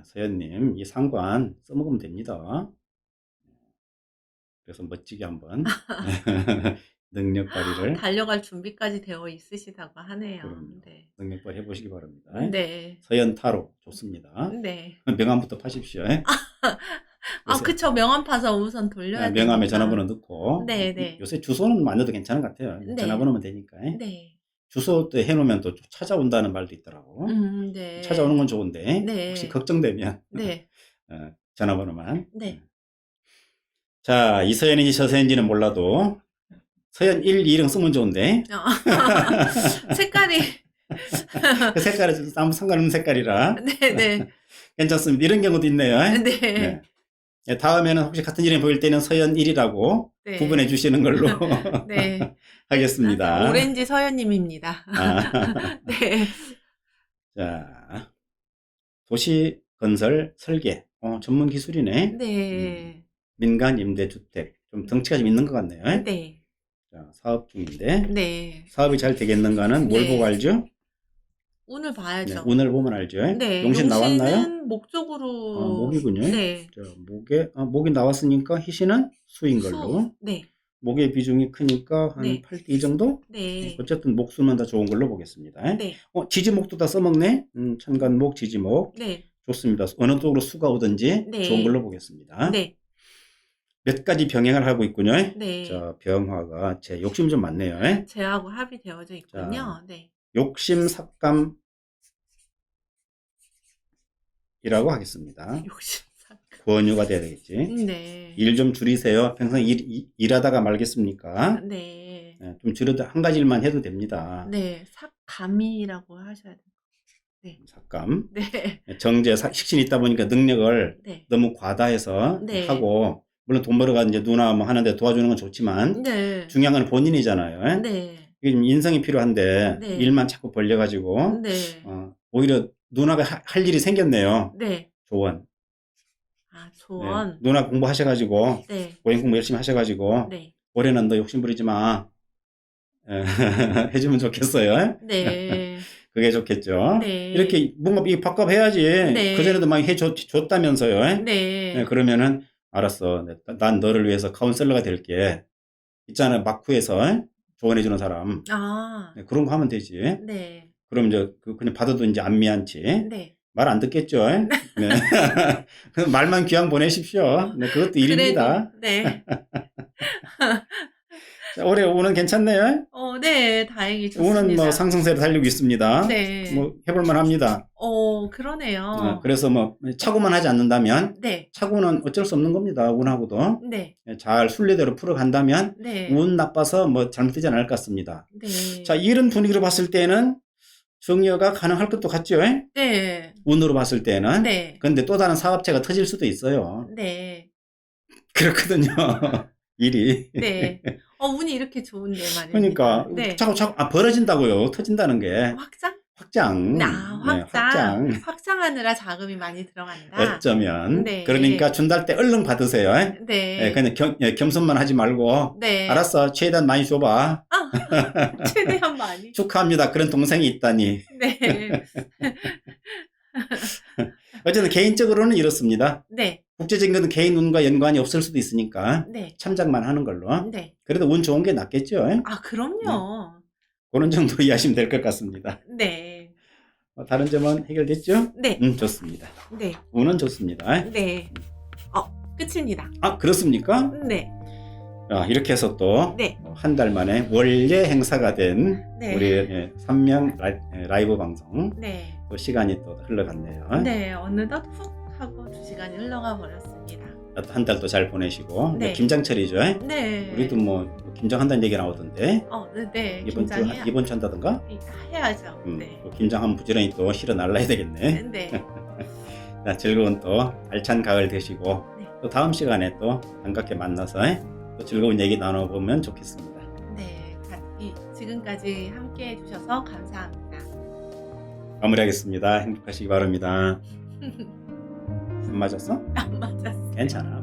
서연님, 이 상관 써먹으면 됩니다. 그래서 멋지게 한번 능력 발휘를 달려갈 준비까지 되어 있으시다고 하네요. 그럼요. 네. 능력 발휘 해보시기 바랍니다. 네. 서연 타로 좋습니다. 네. 명함부터 파십시오. 그쵸. 명함 파서 우선 돌려야 돼요. 명함에 전화번호 넣고. 네, 네. 요새 주소는 안 넣어도 괜찮은 것 같아요. 네. 전화번호면 되니까. 네. 주소 때 해놓으면 또 찾아온다는 말도 있더라고. 네. 찾아오는 건 좋은데 네. 혹시 걱정되면 네. 전화번호만. 네. 자, 이서연인지 저서연인지는 몰라도 서연 1, 2등 쓰면 좋은데 색깔이 그 색깔은 아무 상관없는 색깔이라 네, 네. 괜찮습니다. 이런 경우도 있네요. 네. 예, 다음에는 혹시 같은 이름이 보일 때는 서연 1이라고 네. 구분해 주시는 걸로 네. 하겠습니다. 오렌지 서연님입니다. 아, 네. 자, 도시 건설 설계. 전문 기술이네. 네. 민간 임대주택. 좀 덩치가 좀 있는 것 같네요. 네. 자, 사업 중인데 네. 사업이 잘 되겠는가는 뭘 네. 보고 알죠? 운을 네, 봐야죠. 운을 보면 알죠. 네. 용신 나왔나요? 용신은 목 쪽으로. 목이군요. 네. 자, 목이 나왔으니까 희신은 수인 수. 걸로. 네. 목의 비중이 크니까 한 네. 8대 2 정도? 네. 어쨌든 목수는 다 좋은 걸로 보겠습니다. 네. 지지목도 다 써먹네. 천간목, 지지목. 네. 좋습니다. 어느 쪽으로 수가 오든지 네. 좋은 걸로 보겠습니다. 네. 몇 가지 병행을 하고 있군요. 네. 자, 병화가 제 욕심 좀 많네요. 제하고 합의되어져 있군요. 자. 네. 욕심 삭감이라고 하겠습니다. 욕심상. 권유가 돼야 되겠지. 네. 일 좀 줄이세요. 평생 일하다가 말겠습니까? 네. 네, 좀 줄여도 한 가지 일만 해도 됩니다. 네. 삭감이라고 하셔야 돼요. 삭감. 네. 정제, 식신이 있다 보니까 능력을 네. 너무 과다해서 네. 하고, 물론 돈 벌어가 이제 누나 뭐 하는데 도와주는 건 좋지만, 네. 중요한 건 본인이잖아요. 네. 이게 좀 인성이 필요한데, 네. 일만 자꾸 벌려가지고, 네. 오히려 누나가 할 일이 생겼네요. 네. 조언. 아, 조언. 네. 누나 공부하셔가지고, 네. 고행 공부 열심히 하셔가지고, 네. 올해는 너 욕심 부리지 마. 해주면 좋겠어요. 네. 그게 좋겠죠. 네. 이렇게 뭔가 이 바꿔해야지. 네. 그전에도 많이 해줬다면서요. 네. 그러면은 알았어. 난 너를 위해서 카운셀러가 될게. 있잖아, 마쿠에서 조언해주는 사람. 아. 네, 그런 거 하면 되지. 네. 그럼 이제 그냥 받아도 이제 안미안치. 네. 말 안 듣겠죠. 네. 그럼 말만 귀양 보내십시오. 네, 그것도 일입니다. 그래도, 네. 자, 올해 운은 괜찮네요. 네, 다행히 좋습니다. 운은 뭐 상승세를 달리고 있습니다. 네. 뭐 해볼만 합니다. 그러네요. 그래서 뭐 차고만 하지 않는다면 네. 차고는 어쩔 수 없는 겁니다. 운하고도 네. 잘 순리대로 풀어간다면 네. 운 나빠서 뭐 잘못되지 않을 것 같습니다. 네. 자, 이런 분위기로 봤을 때는 정리가 가능할 것도 같죠. 네. 운으로 봤을 때는. 네. 그런데 또 다른 사업체가 터질 수도 있어요. 네. 그렇거든요. 일이. 네. 운이 이렇게 좋은데 말입니다. 그러니까 네. 자꾸 벌어진다고요. 터진다는 게. 확장? 확장. 네, 확장. 확장하느라 자금이 많이 들어간다. 어쩌면. 네. 그러니까 준다할 때 얼른 받으세요. 네. 그냥 겸손만 하지 말고. 네. 알았어. 최대한 많이 줘봐. 최대한 많이. 축하합니다. 그런 동생이 있다니. 네. 어쨌든 개인적으로는 이렇습니다. 네. 국제적인 것은 개인 운과 연관이 없을 수도 있으니까 네. 참작만 하는 걸로. 네. 그래도 운 좋은 게 낫겠죠. 아, 그럼요. 그런 정도로 이해하시면 될 것 같습니다. 네. 다른 점은 해결됐죠? 네. 좋습니다. 네. 운은 좋습니다. 네. 끝입니다. 그렇습니까? 네. 이렇게 해서 또 네. 한 달 만에 원래 행사가 된 네. 우리 3명 라이브 방송 네. 또 시간이 또 흘러갔네요. 네. 어느덧 훅 하고 2시간이 흘러가 버렸습니다. 한 달 또 잘 보내시고 네. 김장철이죠. 네. 우리도 뭐 김장한다는 얘기 나오던데 네. 이번 주 한다던가 해야죠. 네. 또 김장하면 부지런히 또 실어 날라야 되겠네. 네. 자, 즐거운 또 알찬 가을 되시고 네. 또 다음 시간에 또 반갑게 만나서 또 즐거운 얘기 나눠보면 좋겠습니다. 네. 지금까지 함께 해주셔서 감사합니다. 마무리하겠습니다. 행복하시기 바랍니다. 안 맞았어? 안 맞았어요. 괜찮아.